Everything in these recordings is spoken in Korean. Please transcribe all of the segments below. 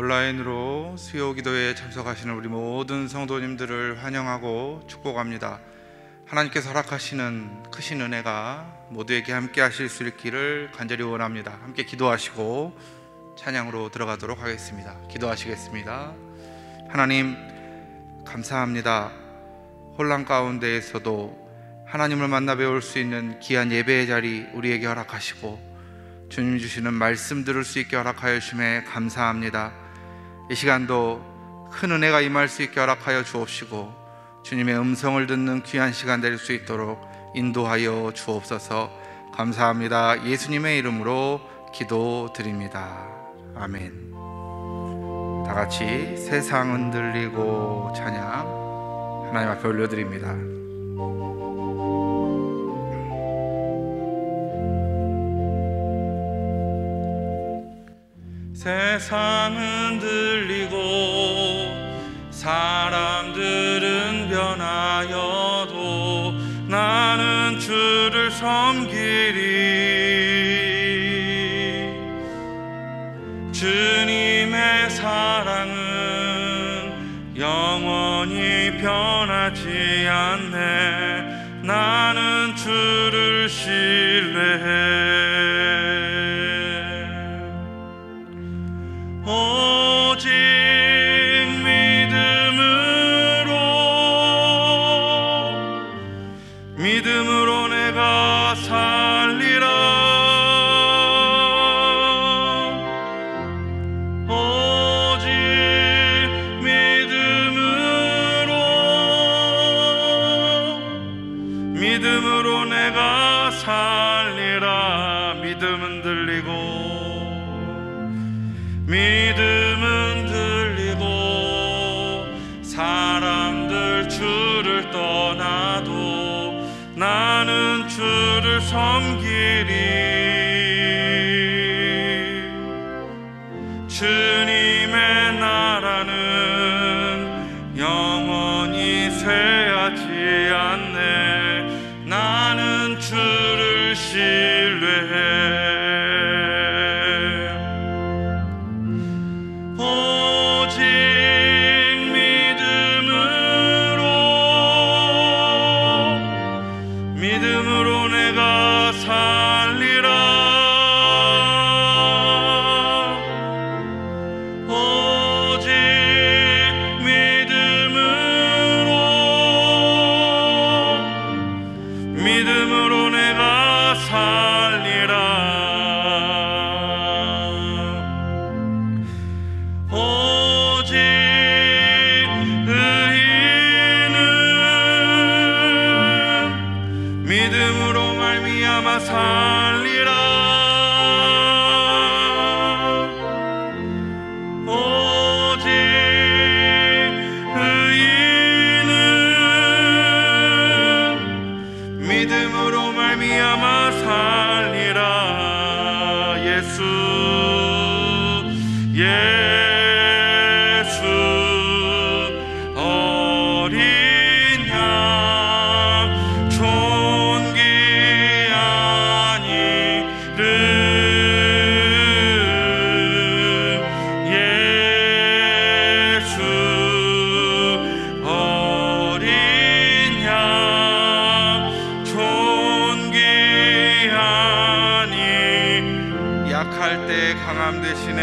온라인으로 수요 기도회에 참석하시는 우리 모든 성도님들을 환영하고 축복합니다. 하나님께서 허락하시는 크신 은혜가 모두에게 함께 하실 수 있기를 간절히 원합니다. 함께 기도하시고 찬양으로 들어가도록 하겠습니다. 기도하시겠습니다. 하나님 감사합니다. 혼란 가운데에서도 하나님을 만나 배울 수 있는 귀한 예배의 자리 우리에게 허락하시고 주님 주시는 말씀 들을 수 있게 허락하여 주심에 감사합니다. 이 시간도 큰 은혜가 임할 수 있게 허락하여 주옵시고 주님의 음성을 듣는 귀한 시간 될 수 있도록 인도하여 주옵소서. 감사합니다. 예수님의 이름으로 기도드립니다. 아멘. 다 같이 세상 흔들리고 찬양 하나님 앞에 올려드립니다. 세상은 들리고 사람들은 변하여도 나는 주를 섬기리. 주님의 사랑은 영원히 변하지 않네. 나는 주를 신뢰해. 오직 믿음으로 내가 살리라. 오직 믿음으로 내가 살리라. 믿음은 들리고 사람들 주를 떠나도 나는 주를 섬기리. 주님의 나라는 영원히 쇠하지 않네. 나는 주를 신뢰해. 믿음으로 내가 살리라. 오직 믿음으로 내가 살리라. 오직 믿음으로 말미암아 살리라. 오직 의인은 믿음으로 말미암아 살리라. 예수 어린 양 존귀한 이름. 예수 어린 양 존귀한 이. 약할 때 강함 되시네.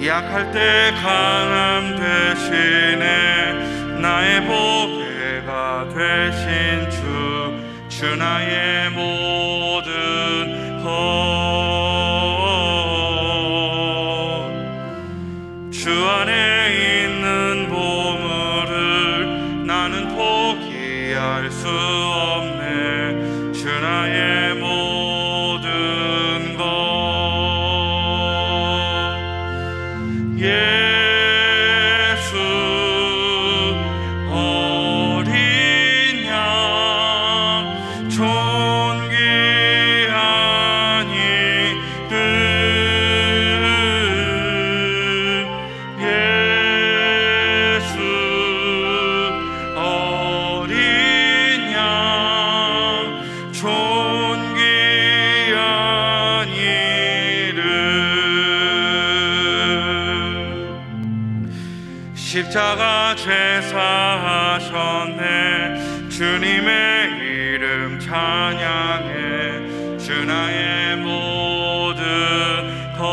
약할 때 강함 되시네. 나의 보배가 되신 주 나의 모든 것. 주 안에 있는 보물을 나는 포기할 수 없네. 주 나의 모든 것. 예수 어린 양 존귀한 이름. 예수 십자가 제사하셨네. 주님의 이름 찬양해. 주 나의 모든 것.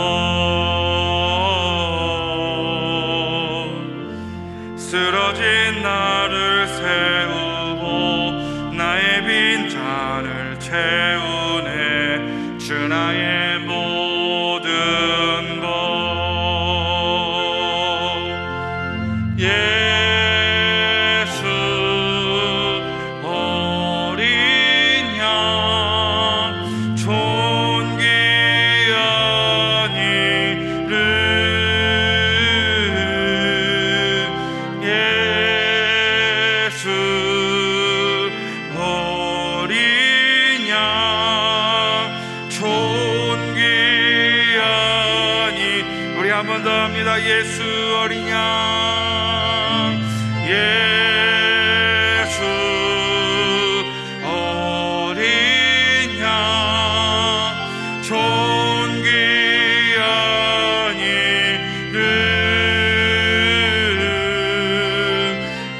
쓰러진 나를 세우고 나의 빈 잔을 채우네. 주 나의 모든 것. 예수 어린 양 존귀한 이름. 예수 어린 양 존귀한 이름. 우리 한 번 더 합니다. 예수 어린 양. 예수 어린 양 존귀한 이름.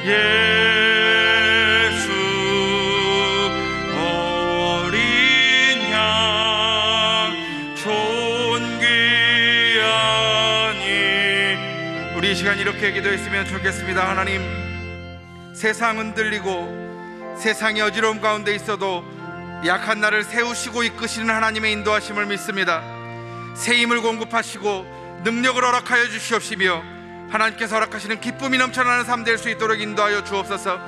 예수 어린 양 존귀한 이름. 우리 이 시간 이렇게 기도했으면 좋겠습니다. 하나님, 세상 흔들리고 세상이 어지러움 가운데 있어도 약한 나를 세우시고 이끄시는 하나님의 인도하심을 믿습니다. 새 힘을 공급하시고 능력을 허락하여 주시옵시며 하나님께서 허락하시는 기쁨이 넘쳐나는 삶 될 수 있도록 인도하여 주옵소서.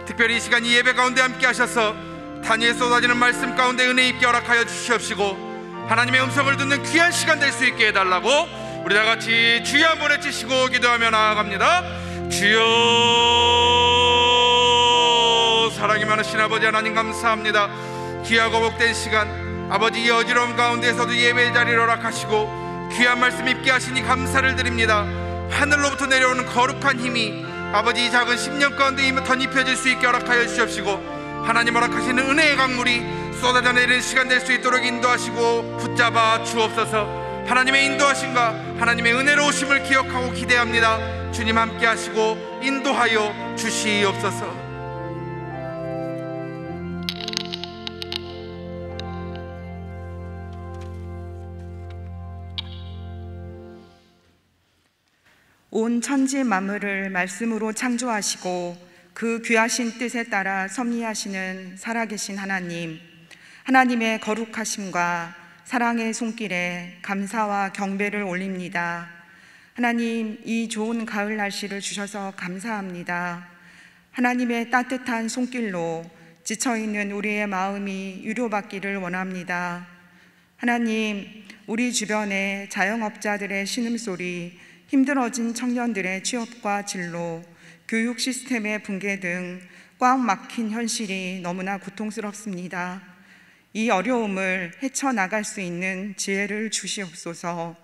특별히 이 시간 이 예배 가운데 함께 하셔서 단위에 쏟아지는 말씀 가운데 은혜 있게 허락하여 주시옵시고 하나님의 음성을 듣는 귀한 시간 될 수 있게 해달라고 우리 다 같이 주여 한번 외치시고 기도하며 나아갑니다. 주여. 사랑이 많으신 아버지 하나님 감사합니다. 귀하고 복된 시간, 아버지 이 어지러움 가운데에서도 예배의 자리를 허락하시고 귀한 말씀 입게 하시니 감사를 드립니다. 하늘로부터 내려오는 거룩한 힘이 아버지 이 작은 10년 가운데 덧입혀질 수 있게 허락하여 주시옵시고 하나님 허락하시는 은혜의 강물이 쏟아져 내리는 시간 될 수 있도록 인도하시고 붙잡아 주옵소서. 하나님의 인도하심과 하나님의 은혜로우심을 기억하고 기대합니다. 주님 함께 하시고 인도하여 주시옵소서. 온 천지 만물을 말씀으로 창조하시고 그 귀하신 뜻에 따라 섭리하시는 살아계신 하나님, 하나님의 거룩하심과 사랑의 손길에 감사와 경배를 올립니다. 하나님, 이 좋은 가을 날씨를 주셔서 감사합니다. 하나님의 따뜻한 손길로 지쳐있는 우리의 마음이 위로받기를 원합니다. 하나님, 우리 주변의 자영업자들의 신음소리, 힘들어진 청년들의 취업과 진로, 교육 시스템의 붕괴 등 꽉 막힌 현실이 너무나 고통스럽습니다. 이 어려움을 헤쳐나갈 수 있는 지혜를 주시옵소서.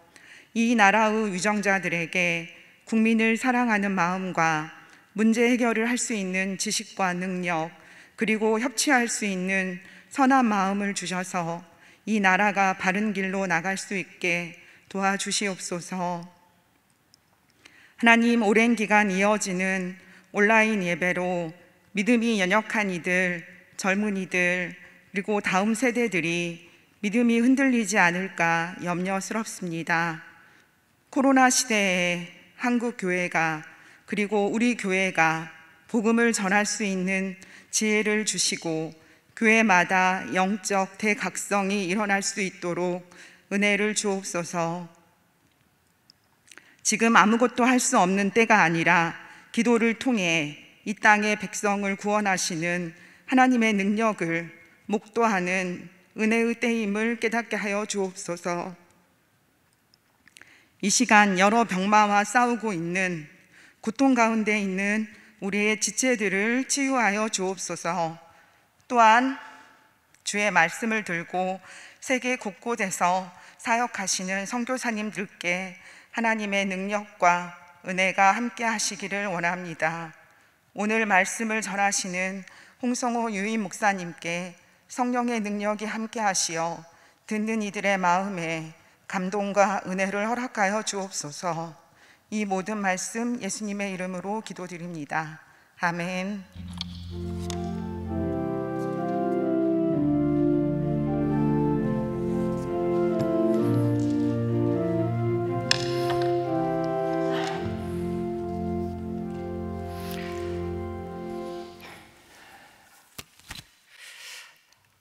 이 나라의 위정자들에게 국민을 사랑하는 마음과 문제 해결을 할 수 있는 지식과 능력, 그리고 협치할 수 있는 선한 마음을 주셔서 이 나라가 바른 길로 나갈 수 있게 도와주시옵소서. 하나님, 오랜 기간 이어지는 온라인 예배로 믿음이 연약한 이들, 젊은이들, 그리고 다음 세대들이 믿음이 흔들리지 않을까 염려스럽습니다. 코로나 시대에 한국 교회가, 그리고 우리 교회가 복음을 전할 수 있는 지혜를 주시고 교회마다 영적 대각성이 일어날 수 있도록 은혜를 주옵소서. 지금 아무것도 할 수 없는 때가 아니라 기도를 통해 이 땅의 백성을 구원하시는 하나님의 능력을 목도하는 은혜의 때임을 깨닫게 하여 주옵소서. 이 시간 여러 병마와 싸우고 있는, 고통 가운데 있는 우리의 지체들을 치유하여 주옵소서. 또한 주의 말씀을 들고 세계 곳곳에서 사역하시는 선교사님들께 하나님의 능력과 은혜가 함께 하시기를 원합니다. 오늘 말씀을 전하시는 홍성호 유임 목사님께 성령의 능력이 함께 하시어 듣는 이들의 마음에 감동과 은혜를 허락하여 주옵소서. 이 모든 말씀 예수님의 이름으로 기도드립니다. 아멘.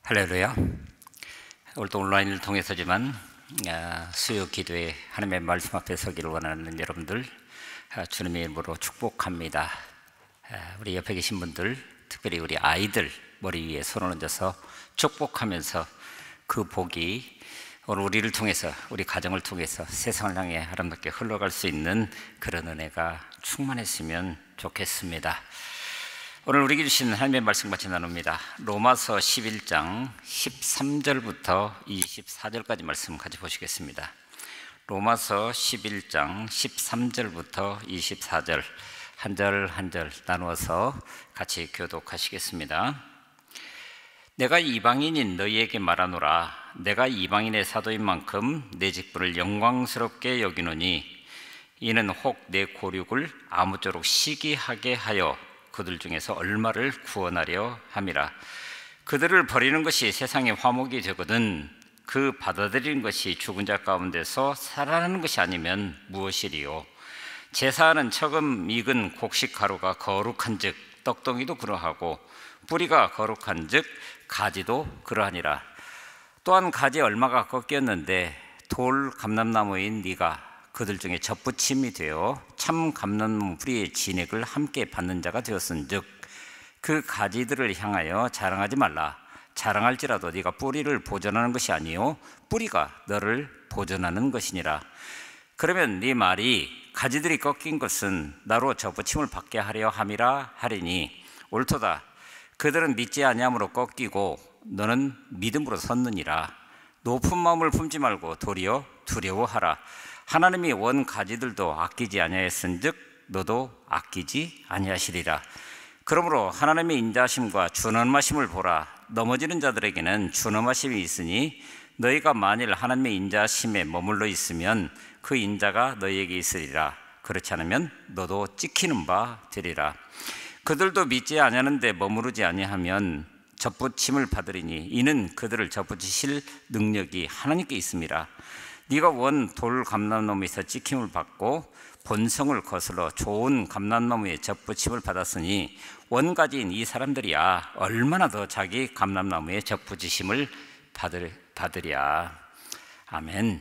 할렐루야. 오늘도 온라인을 통해서지만 수요 기도에 하나님의 말씀 앞에 서기를 원하는 여러분들 주님의 이름으로 축복합니다. 우리 옆에 계신 분들, 특별히 우리 아이들 머리 위에 손을 얹어서 축복하면서 그 복이 오늘 우리를 통해서, 우리 가정을 통해서 세상을 향해 아름답게 흘러갈 수 있는 그런 은혜가 충만했으면 좋겠습니다. 오늘 우리에게 주신 하나님의 말씀 같이 나눕니다. 로마서 11장 13절부터 24절까지 말씀 같이 보시겠습니다. 로마서 11장 13절부터 24절 한 절 한 절 나누어서 같이 교독하시겠습니다. 내가 이방인인 너희에게 말하노라. 내가 이방인의 사도인 만큼 내 직분을 영광스럽게 여기노니 이는 혹 내 고륙을 아무쪼록 시기하게 하여 그들 중에서 얼마를 구원하려 함이라. 그들을 버리는 것이 세상의 화목이 되거든 그 받아들이는 것이 죽은 자 가운데서 살아나는 것이 아니면 무엇이리요. 제사하는 처음 익은 곡식 가루가 거룩한 즉 떡덩이도 그러하고 뿌리가 거룩한 즉 가지도 그러하니라. 또한 가지 얼마가 꺾였는데 돌 감람나무인 네가 그들 중에 접붙임이 되어 참 감람나무 뿌리의 진액을 함께 받는 자가 되었은즉 그 가지들을 향하여 자랑하지 말라. 자랑할지라도 네가 뿌리를 보존하는 것이 아니요 뿌리가 너를 보존하는 것이니라. 그러면 네 말이 가지들이 꺾인 것은 나로 접붙임을 받게 하려 함이라 하리니 옳도다. 그들은 믿지 아니함으로 꺾이고 너는 믿음으로 섰느니라. 높은 마음을 품지 말고 도리어 두려워하라. 하나님이 원 가지들도 아끼지 아니하였은즉 너도 아끼지 아니하시리라. 그러므로 하나님의 인자하심과 준엄하심을 보라. 넘어지는 자들에게는 준엄하심이 있으니 너희가 만일 하나님의 인자하심에 머물러 있으면 그 인자가 너희에게 있으리라. 그렇지 않으면 너도 찍히는 바 되리라. 그들도 믿지 아니하는데 머무르지 아니하면 접붙임을 받으리니 이는 그들을 접붙이실 능력이 하나님께 있습니다. 네가 원 돌 감람나무에서 찍힘을 받고 본성을 거슬러 좋은 감람나무에 접붙임을 받았으니 원가지인 이 사람들이야 얼마나 더 자기 감람나무에 접붙이심을 받으랴. 아멘.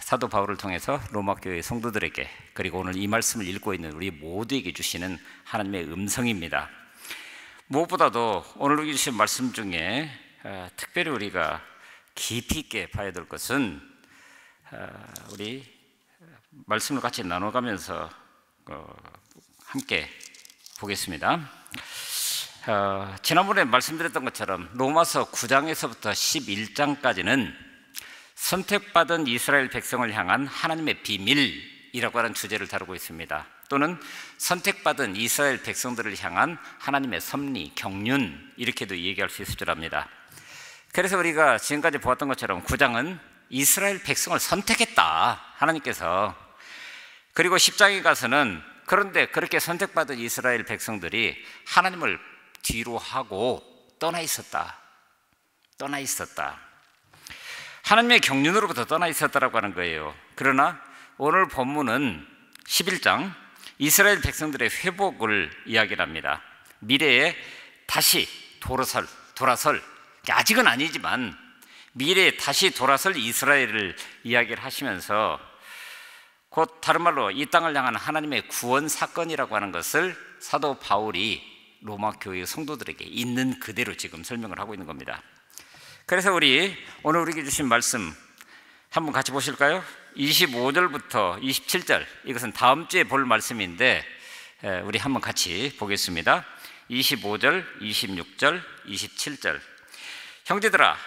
사도 바울을 통해서 로마 교회 성도들에게 그리고 오늘 이 말씀을 읽고 있는 우리 모두에게 주시는 하나님의 음성입니다. 무엇보다도 오늘 우리 주신 말씀 중에 특별히 우리가 깊이 있게 봐야 될 것은 우리 말씀을 같이 나눠가면서 함께 보겠습니다. 지난번에 말씀드렸던 것처럼 로마서 9장에서부터 11장까지는 선택받은 이스라엘 백성을 향한 하나님의 비밀이라고 하는 주제를 다루고 있습니다. 또는 선택받은 이스라엘 백성들을 향한 하나님의 섭리, 경륜 이렇게도 얘기할 수 있을 줄 압니다. 그래서 우리가 지금까지 보았던 것처럼 9장은 이스라엘 백성을 선택했다 하나님께서. 그리고 10장에 가서는 그런데 그렇게 선택받은 이스라엘 백성들이 하나님을 뒤로 하고 떠나 있었다. 하나님의 경륜으로부터 떠나 있었다라고 하는 거예요. 그러나 오늘 본문은 11장 이스라엘 백성들의 회복을 이야기를 합니다. 미래에 다시 돌아설 아직은 아니지만 미래에 다시 돌아설 이스라엘을 이야기를 하시면서 곧 다른 말로 이 땅을 향한 하나님의 구원 사건이라고 하는 것을 사도 바울이 로마 교회 성도들에게 있는 그대로 지금 설명을 하고 있는 겁니다. 그래서 오늘 우리에게 주신 말씀 한번 같이 보실까요? 25절부터 27절 이것은 다음 주에 볼 말씀인데 우리 한번 같이 보겠습니다. 25절, 26절, 27절 형제들아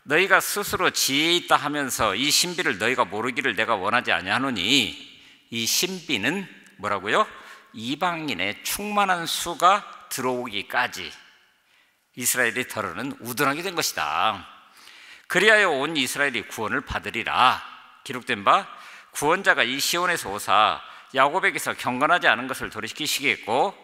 너희가 스스로 지혜 있다 하면서 이 신비를 너희가 모르기를 내가 원하지 아니하노니 이 신비는 뭐라고요? 이방인의 충만한 수가 들어오기까지 이스라엘이 더러는 우둔하게 된 것이다. 그리하여 온 이스라엘이 구원을 받으리라. 기록된 바 구원자가 이 시온에서 오사 야곱에게서 경건하지 않은 것을 돌이키시겠고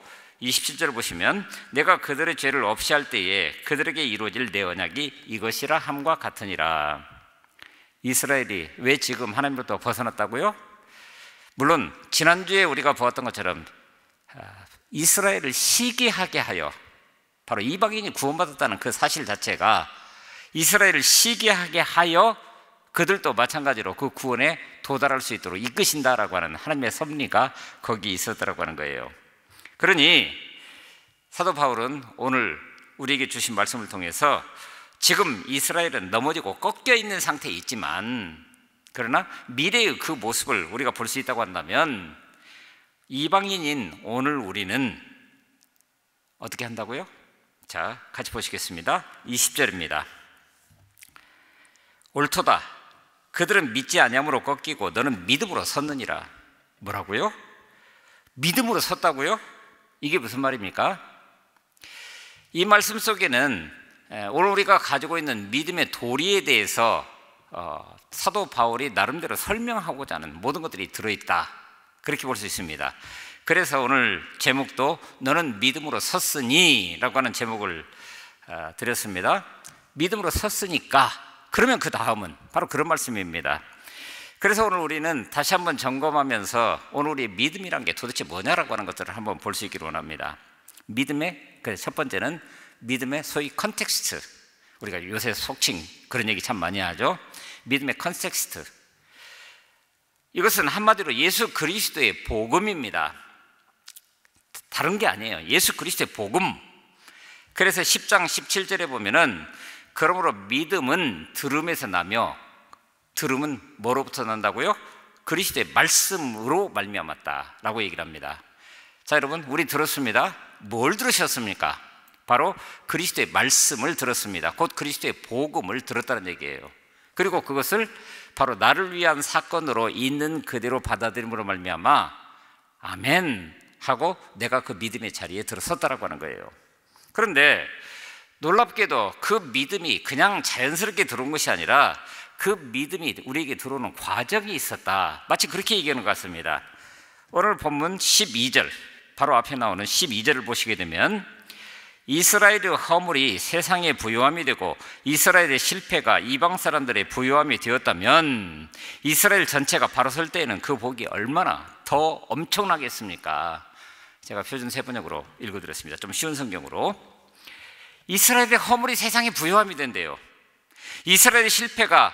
27절 보시면 내가 그들의 죄를 없이 할 때에 그들에게 이루어질 내 언약이 이것이라 함과 같으니라. 이스라엘이 왜 지금 하나님으로부터 벗어났다고요? 물론 지난주에 우리가 보았던 것처럼 이스라엘을 시기하게 하여, 바로 이방인이 구원받았다는 그 사실 자체가 이스라엘을 시기하게 하여 그들도 마찬가지로 그 구원에 도달할 수 있도록 이끄신다라고 하는 하나님의 섭리가 거기 있었다라고 하는 거예요. 그러니 사도 바울은 오늘 우리에게 주신 말씀을 통해서 지금 이스라엘은 넘어지고 꺾여 있는 상태에 있지만, 그러나 미래의 그 모습을 우리가 볼 수 있다고 한다면 이방인인 오늘 우리는 어떻게 한다고요? 자, 같이 보시겠습니다. 20절입니다. 옳도다. 그들은 믿지 아니함으로 꺾이고 너는 믿음으로 섰느니라. 뭐라고요? 믿음으로 섰다고요? 이게 무슨 말입니까? 이 말씀 속에는 오늘 우리가 가지고 있는 믿음의 도리에 대해서 사도 바울이 나름대로 설명하고자 하는 모든 것들이 들어있다, 그렇게 볼 수 있습니다. 그래서 오늘 제목도 너는 믿음으로 섰으니 라고 하는 제목을 드렸습니다. 믿음으로 섰으니까 그러면 그 다음은 바로 그런 말씀입니다. 그래서 오늘 우리는 다시 한번 점검하면서 오늘 우리의 믿음이란 게 도대체 뭐냐라고 하는 것들을 한번 볼 수 있기를 원합니다. 믿음의 첫 번째는 믿음의 소위 컨텍스트, 우리가 요새 속칭 그런 얘기 참 많이 하죠. 믿음의 컨텍스트, 이것은 한마디로 예수 그리스도의 복음입니다. 다른 게 아니에요. 예수 그리스도의 복음. 그래서 10장 17절에 보면은 그러므로 믿음은 들음에서 나며 들음은 뭐로부터 난다고요? 그리스도의 말씀으로 말미암았다라고 얘기를 합니다. 자, 여러분, 우리 들었습니다. 뭘 들으셨습니까? 바로 그리스도의 말씀을 들었습니다. 곧 그리스도의 복음을 들었다는 얘기예요. 그리고 그것을 바로 나를 위한 사건으로 있는 그대로 받아들임으로 말미암아 아멘 하고 내가 그 믿음의 자리에 들어섰다라고 하는 거예요. 그런데 놀랍게도 그 믿음이 그냥 자연스럽게 들어온 것이 아니라 그 믿음이 우리에게 들어오는 과정이 있었다, 마치 그렇게 얘기하는 것 같습니다. 오늘 본문 12절, 바로 앞에 나오는 12절을 보시게 되면 이스라엘의 허물이 세상의 부요함이 되고 이스라엘의 실패가 이방 사람들의 부요함이 되었다면 이스라엘 전체가 바로 설 때에는 그 복이 얼마나 더 엄청나겠습니까? 제가 표준 세번역으로 읽어드렸습니다. 좀 쉬운 성경으로. 이스라엘의 허물이 세상의 부요함이 된대요. 이스라엘의 실패가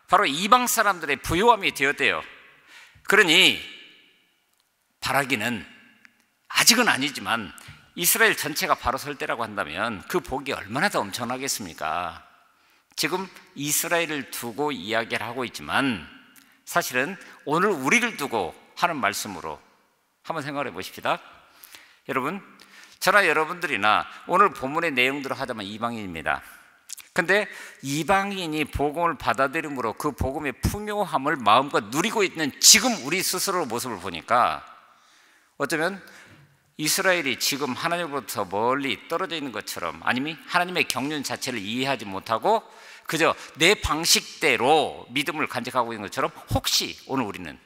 바로 이방 사람들의 부요함이 되었대요. 그러니 바라기는 아직은 아니지만 이스라엘 전체가 바로 설 때라고 한다면 그 복이 얼마나 더 엄청나겠습니까? 지금 이스라엘을 두고 이야기를 하고 있지만 사실은 오늘 우리를 두고 하는 말씀으로 한번 생각해 보십시다. 여러분, 저나 여러분들이나 오늘 본문의 내용들을 하자면 이방인입니다. 근데 이방인이 복음을 받아들임으로 그 복음의 풍요함을 마음껏 누리고 있는 지금 우리 스스로의 모습을 보니까 어쩌면 이스라엘이 지금 하나님으로부터 멀리 떨어져 있는 것처럼, 아니면 하나님의 경륜 자체를 이해하지 못하고 그저 내 방식대로 믿음을 간직하고 있는 것처럼 혹시 오늘 우리는,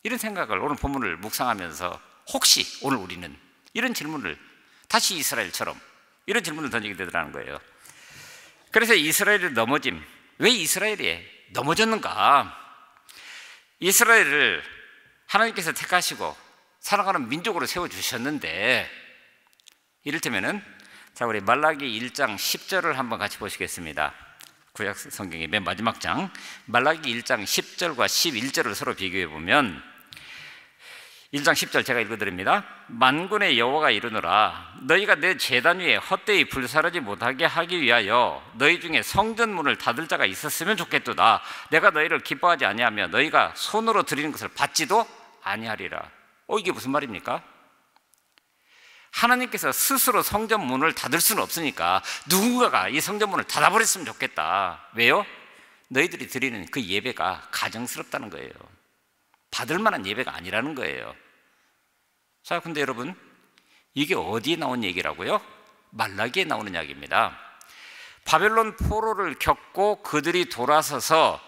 이런 생각을 오늘 본문을 묵상하면서 혹시 오늘 우리는 이런 질문을 다시 이스라엘처럼 이런 질문을 던지게 되더라는 거예요. 그래서 이스라엘의 넘어짐, 왜 이스라엘이 넘어졌는가? 이스라엘을 하나님께서 택하시고 살아가는 민족으로 세워주셨는데, 이를테면은 자, 우리 말라기 1장 10절을 한번 같이 보시겠습니다. 구약 성경의 맨 마지막 장 말라기 1장 10절과 11절을 서로 비교해 보면 1장 10절 제가 읽어드립니다. 만군의 여호와가 이르노라, 너희가 내 제단 위에 헛되이 불사르지 못하게 하기 위하여 너희 중에 성전문을 닫을 자가 있었으면 좋겠도다. 내가 너희를 기뻐하지 아니하며 너희가 손으로 드리는 것을 받지도 아니하리라. 이게 무슨 말입니까? 하나님께서 스스로 성전문을 닫을 수는 없으니까 누군가가 이 성전문을 닫아버렸으면 좋겠다. 왜요? 너희들이 드리는 그 예배가 가정스럽다는 거예요. 받을 만한 예배가 아니라는 거예요. 자, 근데 여러분, 이게 어디에 나온 얘기라고요? 말라기에 나오는 이야기입니다. 바벨론 포로를 겪고 그들이 돌아서서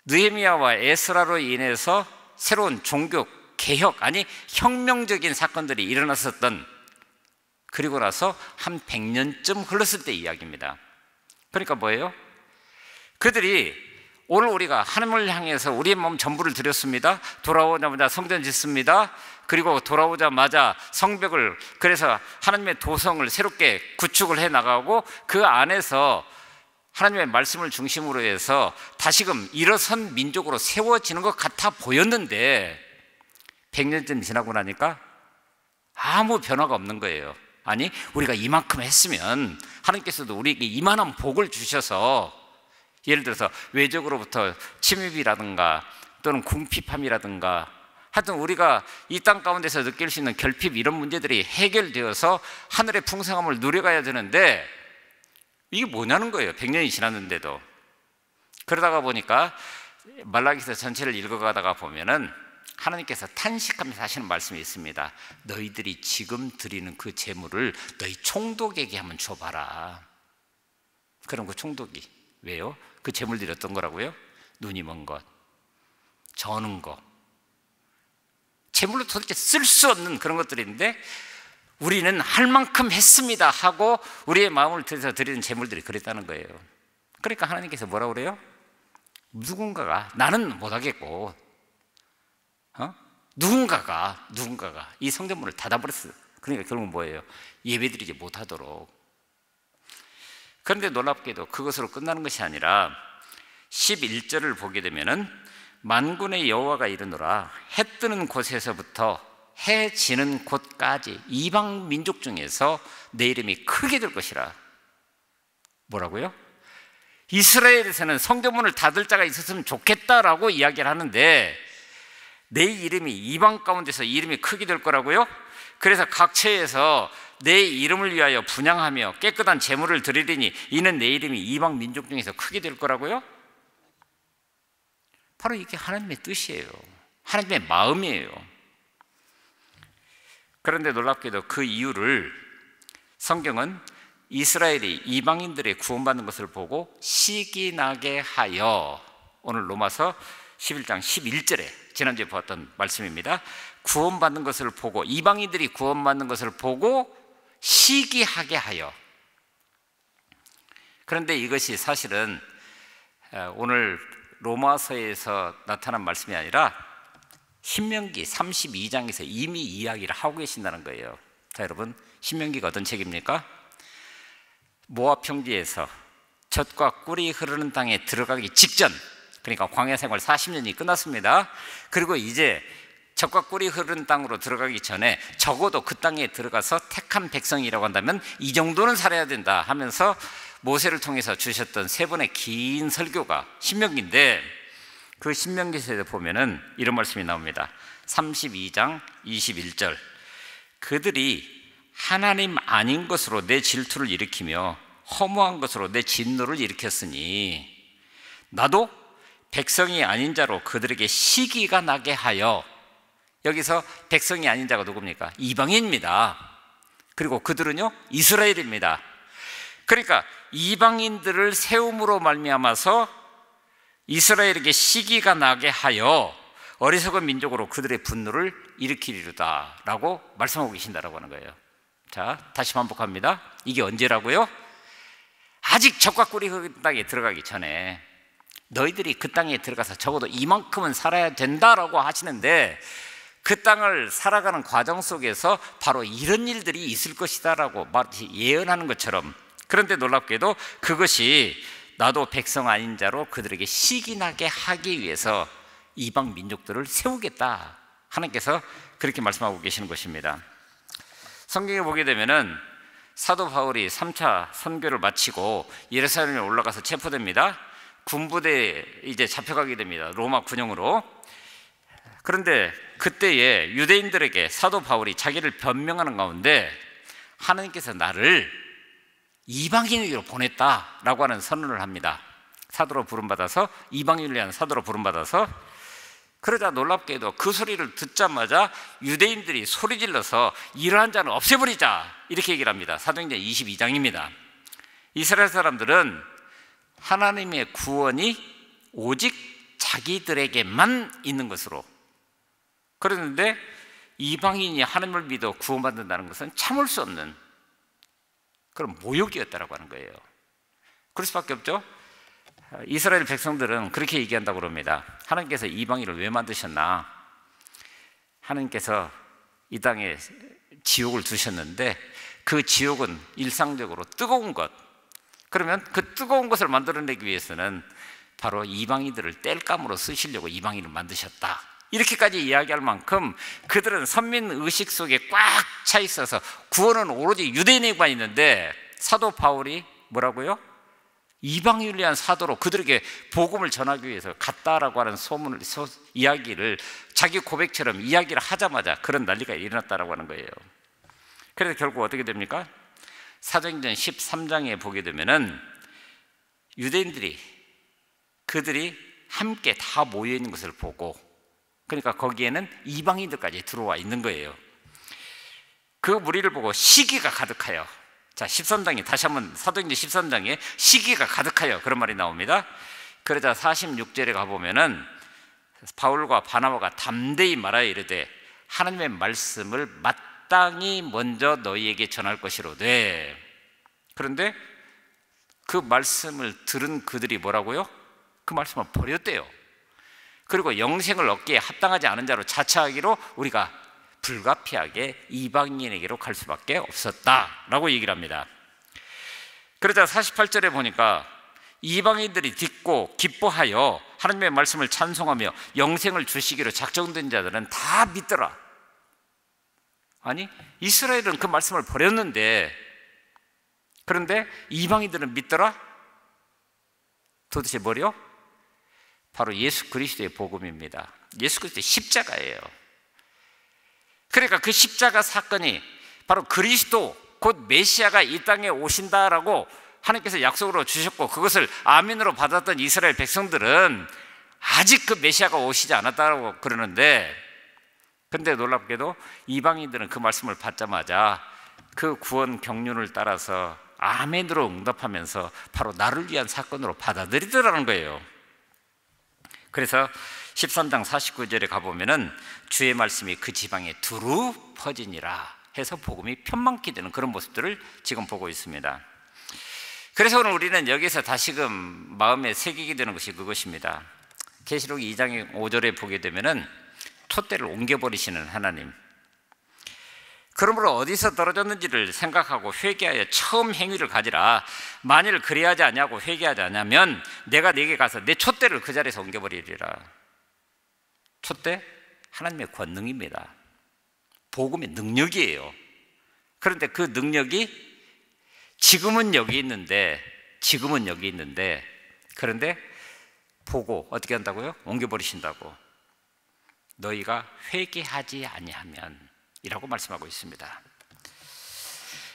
느헤미야와 에스라로 인해서 새로운 종교 개혁, 아니 혁명적인 사건들이 일어났었던, 그리고 나서 한 100년쯤 흘렀을 때 이야기입니다. 그러니까 뭐예요? 그들이 오늘 우리가 하나님을 향해서 우리의 몸 전부를 드렸습니다. 돌아오자마자 성전 짓습니다. 그리고 돌아오자마자 성벽을, 그래서 하나님의 도성을 새롭게 구축을 해 나가고 그 안에서 하나님의 말씀을 중심으로 해서 다시금 일어선 민족으로 세워지는 것 같아 보였는데 100년쯤 지나고 나니까 아무 변화가 없는 거예요. 아니, 우리가 이만큼 했으면 하나님께서도 우리에게 이만한 복을 주셔서, 예를 들어서 외적으로부터 침입이라든가 또는 궁핍함이라든가, 하여튼 우리가 이 땅 가운데서 느낄 수 있는 결핍, 이런 문제들이 해결되어서 하늘의 풍성함을 누려가야 되는데 이게 뭐냐는 거예요. 100년이 지났는데도. 그러다가 보니까 말라기서 전체를 읽어가다가 보면은 하나님께서 탄식하면서 하시는 말씀이 있습니다. 너희들이 지금 드리는 그 재물을 너희 총독에게 한번 줘봐라. 그럼 그 총독이 왜요? 그 재물들이 어떤 거라고요? 눈이 먼 것, 저는 것, 재물로 도대체 쓸 수 없는 그런 것들인데 우리는 할 만큼 했습니다 하고 우리의 마음을 들여서 드리는 재물들이 그랬다는 거예요. 그러니까 하나님께서 뭐라고 그래요? 누군가가, 나는 못하겠고 누군가가 이 성전문을 닫아버렸어요. 그러니까 결국은 뭐예요? 예배드리지 못하도록. 그런데 놀랍게도 그것으로 끝나는 것이 아니라 11절을 보게 되면은 만군의 여호와가 이르노라, 해 뜨는 곳에서부터 해 지는 곳까지 이방 민족 중에서 내 이름이 크게 될 것이라. 뭐라고요? 이스라엘에서는 성전문을 닫을 자가 있었으면 좋겠다라고 이야기를 하는데 내 이름이 이방 가운데서 이름이 크게 될 거라고요? 그래서 각처에서 내 이름을 위하여 분향하며 깨끗한 제물을 드리리니 이는 내 이름이 이방 민족 중에서 크게 될 거라고요? 바로 이게 하나님의 뜻이에요. 하나님의 마음이에요. 그런데 놀랍게도 그 이유를 성경은 이스라엘이 이방인들의 구원받는 것을 보고 시기나게 하여, 오늘 로마서 11장 11절에 지난주에 보았던 말씀입니다. 구원받는 것을 보고, 이방인들이 구원받는 것을 보고 시기하게 하여. 그런데 이것이 사실은 오늘 로마서에서 나타난 말씀이 아니라 신명기 32장에서 이미 이야기를 하고 계신다는 거예요. 자, 여러분, 신명기가 어떤 책입니까? 모압 평지에서 젖과 꿀이 흐르는 땅에 들어가기 직전, 그러니까 광야 생활 40년이 끝났습니다. 그리고 이제 젖과 꿀이 흐르는 땅으로 들어가기 전에 적어도 그 땅에 들어가서 택한 백성이라고 한다면 이 정도는 살아야 된다 하면서 모세를 통해서 주셨던 세 번의 긴 설교가 신명기인데, 그 신명기에서 보면은 이런 말씀이 나옵니다. 32장 21절, 그들이 하나님 아닌 것으로 내 질투를 일으키며 허무한 것으로 내 진노를 일으켰으니 나도 백성이 아닌 자로 그들에게 시기가 나게 하여. 여기서 백성이 아닌 자가 누굽니까? 이방인입니다. 그리고 그들은요, 이스라엘입니다. 그러니까 이방인들을 세움으로 말미암아서 이스라엘에게 시기가 나게 하여 어리석은 민족으로 그들의 분노를 일으키리로다 라고 말씀하고 계신다라고 하는 거예요. 자, 다시 반복합니다. 이게 언제라고요? 아직 젖과 꿀이 흐르는 땅에 들어가기 전에 너희들이 그 땅에 들어가서 적어도 이만큼은 살아야 된다라고 하시는데, 그 땅을 살아가는 과정 속에서 바로 이런 일들이 있을 것이다 라고 마치 예언하는 것처럼. 그런데 놀랍게도 그것이 나도 백성 아닌 자로 그들에게 시기나게 하기 위해서 이방 민족들을 세우겠다, 하나님께서 그렇게 말씀하고 계시는 것입니다. 성경에 보게 되면은 사도 바울이 3차 선교를 마치고 예루살렘에 올라가서 체포됩니다. 군부대에 이제 잡혀가게 됩니다. 로마 군용으로. 그런데 그때에 유대인들에게 사도 바울이 자기를 변명하는 가운데 하나님께서 나를 이방인에게로 보냈다라고 하는 선언을 합니다. 사도로 부름받아서, 이방인을 위한 사도로 부름받아서. 그러자 놀랍게도 그 소리를 듣자마자 유대인들이 소리질러서 이러한 자는 없애버리자 이렇게 얘기를 합니다. 사도행전 22장입니다. 이스라엘 사람들은 하나님의 구원이 오직 자기들에게만 있는 것으로, 그런데 이방인이 하나님을 믿어 구원받는다는 것은 참을 수 없는 그런 모욕이었다라고 하는 거예요. 그럴 수밖에 없죠. 이스라엘 백성들은 그렇게 얘기한다고 그럽니다. 하나님께서 이방인을 왜 만드셨나? 하나님께서 이 땅에 지옥을 두셨는데 그 지옥은 일상적으로 뜨거운 것, 그러면 그 뜨거운 것을 만들어내기 위해서는 바로 이방인들을 땔감으로 쓰시려고 이방인을 만드셨다, 이렇게까지 이야기할 만큼 그들은 선민의식 속에 꽉 차 있어서 구원은 오로지 유대인에게만 있는데, 사도 바울이 뭐라고요? 이방인을 위한 사도로 그들에게 복음을 전하기 위해서 갔다라고 하는 이야기를 자기 고백처럼 이야기를 하자마자 그런 난리가 일어났다라고 하는 거예요. 그래서 결국 어떻게 됩니까? 사도행전 13장에 보게 되면은 유대인들이 그들이 함께 다 모여 있는 것을 보고, 그러니까 거기에는 이방인들까지 들어와 있는 거예요. 그 무리를 보고 시기가 가득하여, 자 13장에 다시 한번 사도행전 13장에 시기가 가득하여 그런 말이 나옵니다. 그러자 46절에 가보면은 바울과 바나바가 담대히 말하여 이르되 하나님의 말씀을 마땅히 먼저 너희에게 전할 것이로되. 그런데 그 말씀을 들은 그들이 뭐라고요? 그 말씀을 버렸대요. 그리고 영생을 얻기에 합당하지 않은 자로 자처하기로 우리가 불가피하게 이방인에게로 갈 수밖에 없었다라고 얘기를 합니다. 그러자 48절에 보니까 이방인들이 듣고 기뻐하여 하나님의 말씀을 찬송하며 영생을 주시기로 작정된 자들은 다 믿더라. 아니, 이스라엘은 그 말씀을 버렸는데, 그런데 이방인들은 믿더라? 도대체 뭐요? 바로 예수 그리스도의 복음입니다. 예수 그리스도의 십자가예요. 그러니까 그 십자가 사건이 바로 그리스도 곧 메시아가 이 땅에 오신다라고 하나님께서 약속으로 주셨고, 그것을 아멘으로 받았던 이스라엘 백성들은 아직 그 메시아가 오시지 않았다고 그러는데, 근데 놀랍게도 이방인들은 그 말씀을 받자마자 그 구원 경륜을 따라서 아멘으로 응답하면서 바로 나를 위한 사건으로 받아들이더라는 거예요. 그래서 13장 49절에 가보면은 주의 말씀이 그 지방에 두루 퍼지니라 해서 복음이 편만케 되는 그런 모습들을 지금 보고 있습니다. 그래서 오늘 우리는 여기서 다시금 마음에 새기게 되는 것이 그것입니다. 계시록 2장 5절에 보게 되면은 톳대를 옮겨버리시는 하나님, 그러므로 어디서 떨어졌는지를 생각하고 회개하여 처음 행위를 가지라. 만일 그리하지 아니하고 회개하지 않으면 내가 네게 가서 내 톳대를 그 자리에서 옮겨버리리라. 톳대? 하나님의 권능입니다. 복음의 능력이에요. 그런데 그 능력이 지금은 여기 있는데 그런데 보고 어떻게 한다고요? 옮겨버리신다고. 너희가 회개하지 아니하면 이라고 말씀하고 있습니다.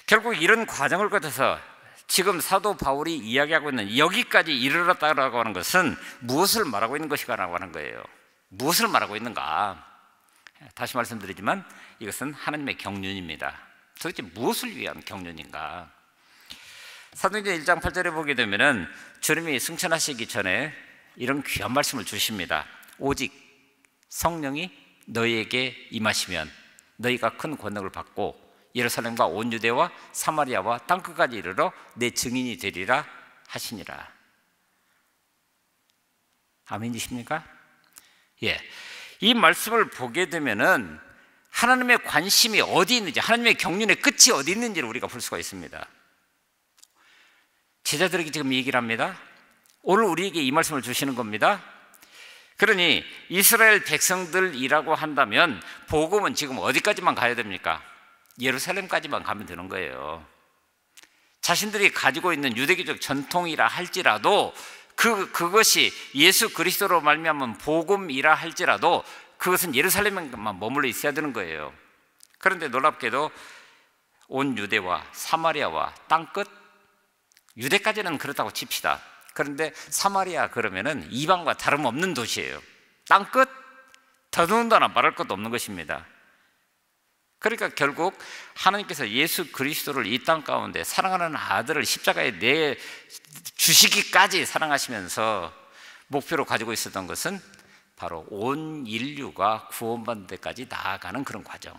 결국 이런 과정을 거쳐서 지금 사도 바울이 이야기하고 있는 여기까지 이르렀다고 하는 것은 무엇을 말하고 있는 것이라고 하는 거예요. 무엇을 말하고 있는가? 다시 말씀드리지만 이것은 하나님의 경륜입니다. 도대체 무엇을 위한 경륜인가? 사도행전 1장 8절에 보게 되면은 주님이 승천하시기 전에 이런 귀한 말씀을 주십니다. 오직 성령이 너희에게 임하시면 너희가 큰 권능을 받고 예루살렘과 온 유대와 사마리아와 땅끝까지 이르러 내 증인이 되리라 하시니라. 아멘이십니까? 예, 이 말씀을 보게 되면은 하나님의 관심이 어디 있는지, 하나님의 경륜의 끝이 어디 있는지를 우리가 볼 수가 있습니다. 제자들에게 지금 얘기를 합니다. 오늘 우리에게 이 말씀을 주시는 겁니다. 그러니 이스라엘 백성들이라고 한다면 복음은 지금 어디까지만 가야 됩니까? 예루살렘까지만 가면 되는 거예요. 자신들이 가지고 있는 유대교적 전통이라 할지라도 그것이 예수 그리스도로 말미암은 복음이라 할지라도 그것은 예루살렘에만 머물러 있어야 되는 거예요. 그런데 놀랍게도 온 유대와 사마리아와 땅끝, 유대까지는 그렇다고 칩시다. 그런데 사마리아 그러면은 이방과 다름없는 도시예요. 땅끝, 더더군다나 말할 것도 없는 것입니다. 그러니까 결국 하나님께서 예수 그리스도를 이 땅 가운데 사랑하는 아들을 십자가에 내주시기까지 사랑하시면서 목표로 가지고 있었던 것은 바로 온 인류가 구원받는 데까지 나아가는 그런 과정.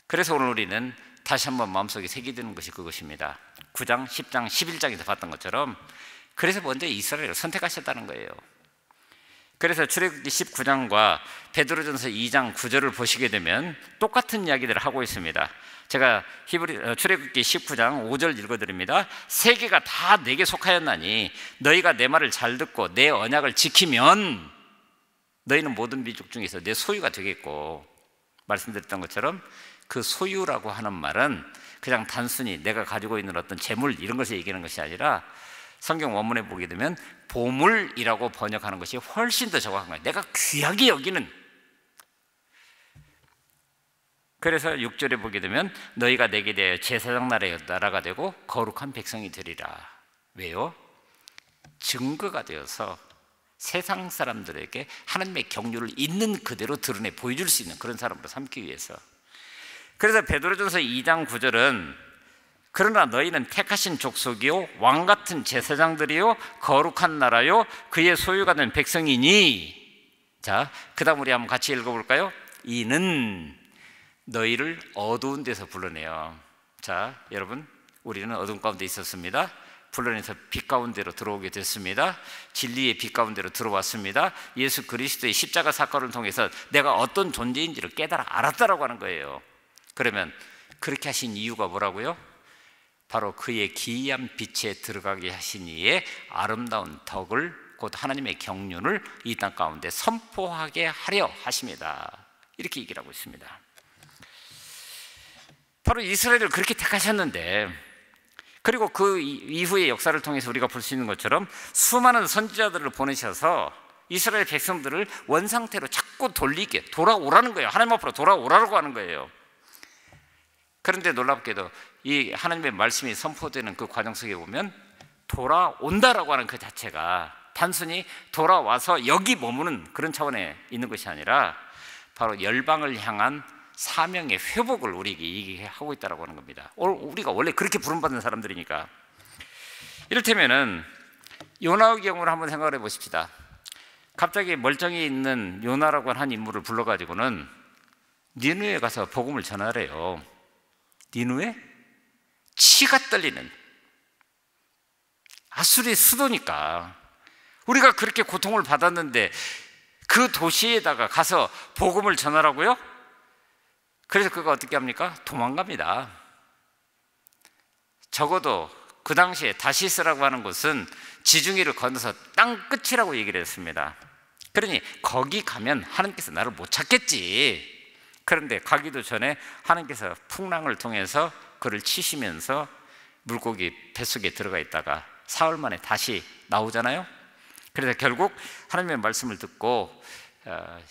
그래서 오늘 우리는 다시 한번 마음속에 새기드는 것이 그것입니다. 9장, 10장, 11장에서 봤던 것처럼 그래서 먼저 이스라엘을 선택하셨다는 거예요. 그래서 출애굽기 19장과 베드로전서 2장 9절을 보시게 되면 똑같은 이야기들을 하고 있습니다. 제가 출애굽기 19장 5절 읽어드립니다. 세계가 다 내게 속하였나니 너희가 내 말을 잘 듣고 내 언약을 지키면 너희는 모든 민족 중에서 내 소유가 되겠고, 말씀드렸던 것처럼 그 소유라고 하는 말은 그냥 단순히 내가 가지고 있는 어떤 재물 이런 것을 얘기하는 것이 아니라 성경 원문에 보게 되면 보물이라고 번역하는 것이 훨씬 더 정확한 거예요. 내가 귀하게 여기는. 그래서 6절에 보게 되면 너희가 내게 대하여 제사장 나라가 되고 거룩한 백성이 되리라. 왜요? 증거가 되어서 세상 사람들에게 하나님의 경륜을 있는 그대로 드러내 보여줄 수 있는 그런 사람으로 삼기 위해서. 그래서 베드로전서 2장 9절은 그러나 너희는 택하신 족속이요 왕같은 제사장들이요 거룩한 나라요 그의 소유가 된 백성이니. 자, 그 다음 우리 한번 같이 읽어볼까요? 이는 너희를 어두운 데서 불러내요. 자, 여러분, 우리는 어둠 가운데 있었습니다. 불러내서 빛 가운데로 들어오게 됐습니다. 진리의 빛 가운데로 들어왔습니다. 예수 그리스도의 십자가 사건을 통해서 내가 어떤 존재인지를 깨달아 알았다라고 하는 거예요. 그러면 그렇게 하신 이유가 뭐라고요? 바로 그의 기이한 빛에 들어가게 하신 이의 아름다운 덕을, 곧 하나님의 경륜을 이 땅 가운데 선포하게 하려 하십니다. 이렇게 얘기를 하고 있습니다. 바로 이스라엘을 그렇게 택하셨는데, 그리고 그 이후의 역사를 통해서 우리가 볼 수 있는 것처럼 수많은 선지자들을 보내셔서 이스라엘 백성들을 원상태로 자꾸 돌리게, 돌아오라는 거예요. 하나님 앞으로 돌아오라고 하는 거예요. 그런데 놀랍게도 이 하나님의 말씀이 선포되는 그 과정 속에 보면 돌아온다라고 하는 그 자체가 단순히 돌아와서 여기 머무는 그런 차원에 있는 것이 아니라 바로 열방을 향한 사명의 회복을 우리에게 얘기하고 있다고 하는 겁니다. 우리가 원래 그렇게 부름받는 사람들이니까. 이를테면은 요나의 경우를 한번 생각을 해보십시다. 갑자기 멀쩡히 있는 요나라고 하는 한 인물을 불러가지고는 니느웨에 가서 복음을 전하래요. 니느웨? 치가 떨리는 아수리의 수도니까 우리가 그렇게 고통을 받았는데 그 도시에다가 가서 복음을 전하라고요? 그래서 그가 어떻게 합니까? 도망갑니다. 적어도 그 당시에 다시스라고 하는 곳은 지중해를 건너서 땅 끝이라고 얘기를 했습니다. 그러니 거기 가면 하나님께서 나를 못 찾겠지. 그런데 가기도 전에 하나님께서 풍랑을 통해서 그를 치시면서 물고기 뱃속에 들어가 있다가 사흘 만에 다시 나오잖아요. 그래서 결국 하나님의 말씀을 듣고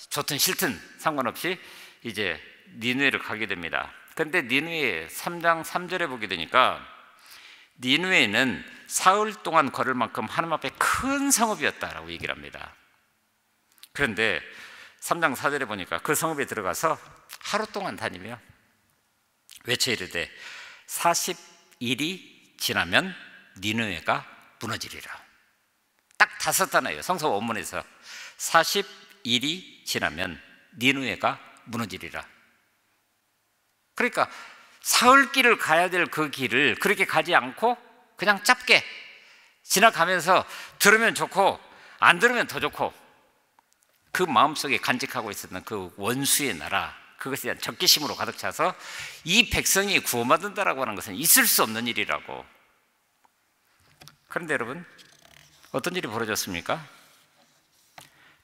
좋든 싫든 상관없이 이제 니느웨를 가게 됩니다. 그런데 니느웨 3장 3절에 보게 되니까 니느웨는 사흘 동안 걸을 만큼 하나님 앞에 큰 성읍이었다라고 얘기를 합니다. 그런데 3장 4절에 보니까 그 성읍에 들어가서 하루 동안 다니며 외쳐 이르되 40일이 지나면 니느웨가 무너지리라. 딱 5단어예요. 성서 원문에서 40일이 지나면 니느웨가 무너지리라. 그러니까 사흘 길을 가야 될 그 길을 그렇게 가지 않고 그냥 짧게 지나가면서 들으면 좋고 안 들으면 더 좋고, 그 마음속에 간직하고 있었던 그 원수의 나라, 그것에 대한 적개심으로 가득 차서 이 백성이 구원받는다라고 하는 것은 있을 수 없는 일이라고. 그런데 여러분, 어떤 일이 벌어졌습니까?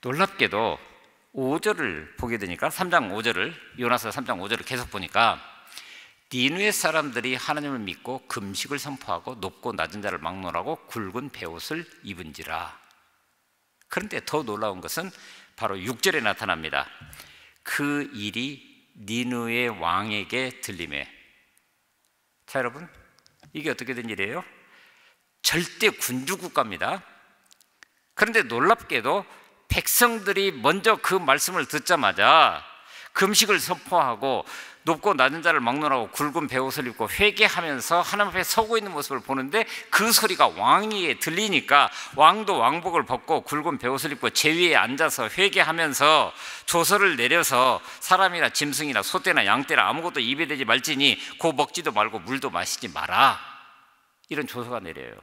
놀랍게도 5절을 보게 되니까 3장 5절을, 요나서 3장 5절을 계속 보니까 니느웨 사람들이 하나님을 믿고 금식을 선포하고 높고 낮은 자를 막론하고 굵은 베옷을 입은지라. 그런데 더 놀라운 것은 바로 6절에 나타납니다. 그 일이 니느웨 왕에게 들리매. 자, 여러분, 이게 어떻게 된 일이에요? 절대 군주 국가입니다. 그런데 놀랍게도 백성들이 먼저 그 말씀을 듣자마자 금식을 선포하고 높고 낮은 자를 막론하고 굵은 베옷을 입고 회개하면서 하나님 앞에 서고 있는 모습을 보는데 그 소리가 왕위에 들리니까 왕도 왕복을 벗고 굵은 베옷을 입고 제위에 앉아서 회개하면서 조서를 내려서 사람이나 짐승이나 소떼나 양떼나 아무것도 입에 대지 말지니 고 먹지도 말고 물도 마시지 마라, 이런 조서가 내려요.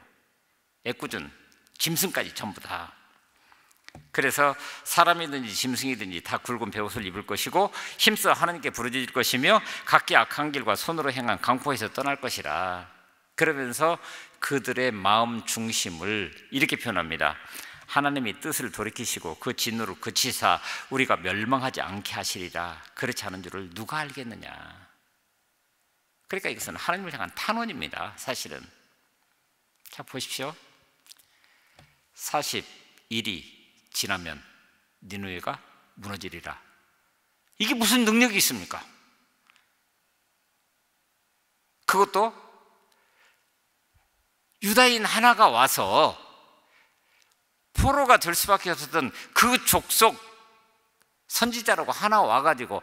애꿎은 짐승까지 전부 다. 그래서 사람이든지 짐승이든지 다 굵은 베옷을 입을 것이고 힘써 하나님께 부르짖을 것이며 각기 악한 길과 손으로 행한 강포에서 떠날 것이라. 그러면서 그들의 마음 중심을 이렇게 표현합니다. 하나님이 뜻을 돌이키시고 그 진노를 그치사 우리가 멸망하지 않게 하시리라. 그렇지 않은 줄을 누가 알겠느냐. 그러니까 이것은 하나님을 향한 탄원입니다. 사실은. 자, 보십시오. 40일이 지나면 니느웨가 무너지리라. 이게 무슨 능력이 있습니까? 그것도 유다인 하나가 와서 포로가 될 수밖에 없었던 그 족속 선지자라고 하나 와가지고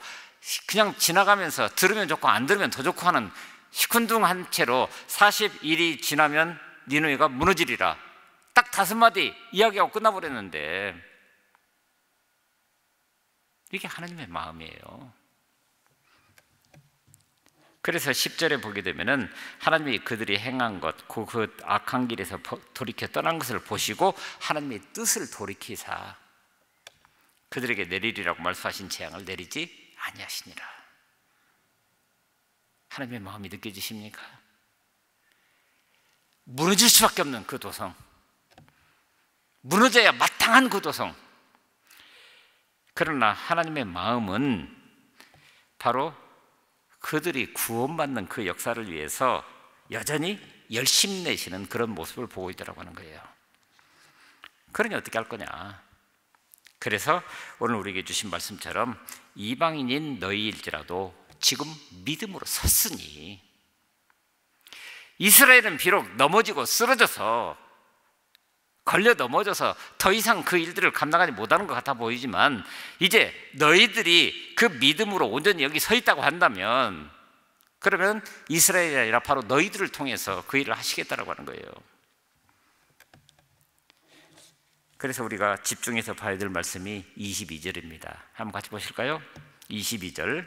그냥 지나가면서 들으면 좋고 안 들으면 더 좋고 하는 시큰둥한 채로 40일이 지나면 니느웨가 무너지리라. 딱 5마디 이야기하고 끝나버렸는데 이게 하나님의 마음이에요. 그래서 10절에 보게 되면은 하나님이 그들이 행한 것, 그 악한 길에서 돌이켜 떠난 것을 보시고 하나님의 뜻을 돌이키사 그들에게 내리리라고 말씀하신 재앙을 내리지 아니하시니라. 하나님의 마음이 느껴지십니까? 무너질 수밖에 없는 그 도성, 무너져야 마땅한 그 도성. 그러나 하나님의 마음은 바로 그들이 구원받는 그 역사를 위해서 여전히 열심 내시는 그런 모습을 보고 있다고 하는 거예요. 그러니 어떻게 할 거냐. 그래서 오늘 우리에게 주신 말씀처럼 이방인인 너희일지라도 지금 믿음으로 섰으니, 이스라엘은 비록 넘어지고 쓰러져서 걸려 넘어져서 더 이상 그 일들을 감당하지 못하는 것 같아 보이지만 이제 너희들이 그 믿음으로 온전히 여기 서 있다고 한다면 그러면 이스라엘이 아니라 바로 너희들을 통해서 그 일을 하시겠다라고 하는 거예요. 그래서 우리가 집중해서 봐야 될 말씀이 22절입니다. 한번 같이 보실까요? 22절.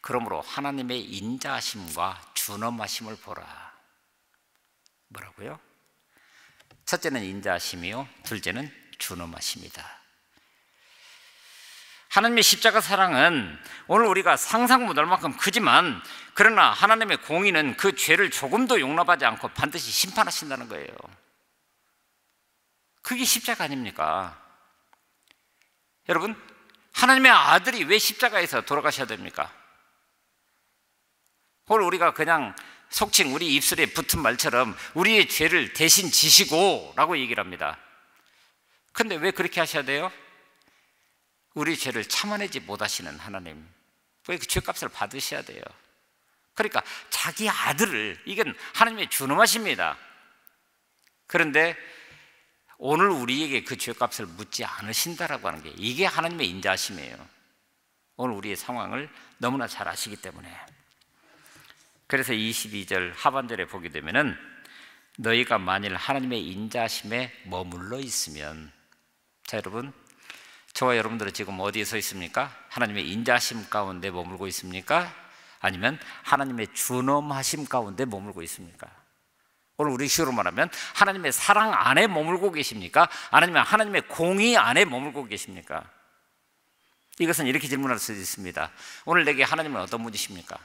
그러므로 하나님의 인자하심과 준엄하심을 보라. 뭐라고요? 첫째는 인자하심이요, 둘째는 준엄하심이다. 하나님의 십자가 사랑은 오늘 우리가 상상 못할 만큼 크지만, 그러나 하나님의 공의는 그 죄를 조금도 용납하지 않고 반드시 심판하신다는 거예요. 그게 십자가 아닙니까? 여러분, 하나님의 아들이 왜 십자가에서 돌아가셔야 됩니까? 오늘 우리가 그냥 속칭 우리 입술에 붙은 말처럼 우리의 죄를 대신 지시고 라고 얘기를 합니다. 근데 왜 그렇게 하셔야 돼요? 우리 죄를 참아내지 못하시는 하나님, 왜 그 죄값을 받으셔야 돼요? 그러니까 자기 아들을, 이건 하나님의 준엄하십니다. 그런데 오늘 우리에게 그 죄값을 묻지 않으신다라고 하는 게, 이게 하나님의 인자하심이에요. 오늘 우리의 상황을 너무나 잘 아시기 때문에. 그래서 22절 하반절에 보게 되면은 너희가 만일 하나님의 인자하심에 머물러 있으면, 자 여러분, 저와 여러분들은 지금 어디에 서 있습니까? 하나님의 인자하심 가운데 머물고 있습니까? 아니면 하나님의 준엄하심 가운데 머물고 있습니까? 오늘 우리 식으로 말하면 하나님의 사랑 안에 머물고 계십니까? 아니면 하나님의 공의 안에 머물고 계십니까? 이것은 이렇게 질문할 수 있습니다. 오늘 내게 하나님은 어떤 분이십니까?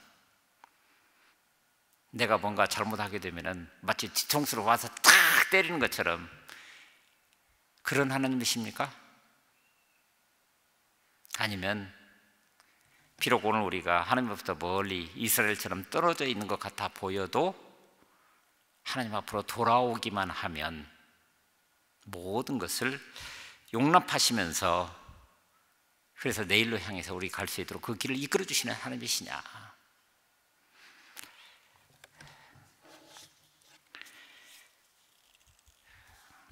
내가 뭔가 잘못하게 되면은 마치 뒤통수로 와서 탁 때리는 것처럼 그런 하나님이십니까? 아니면 비록 오늘 우리가 하나님으로부터 멀리 이스라엘처럼 떨어져 있는 것 같아 보여도 하나님 앞으로 돌아오기만 하면 모든 것을 용납하시면서, 그래서 내일로 향해서 우리 갈 수 있도록 그 길을 이끌어 주시는 하나님이시냐?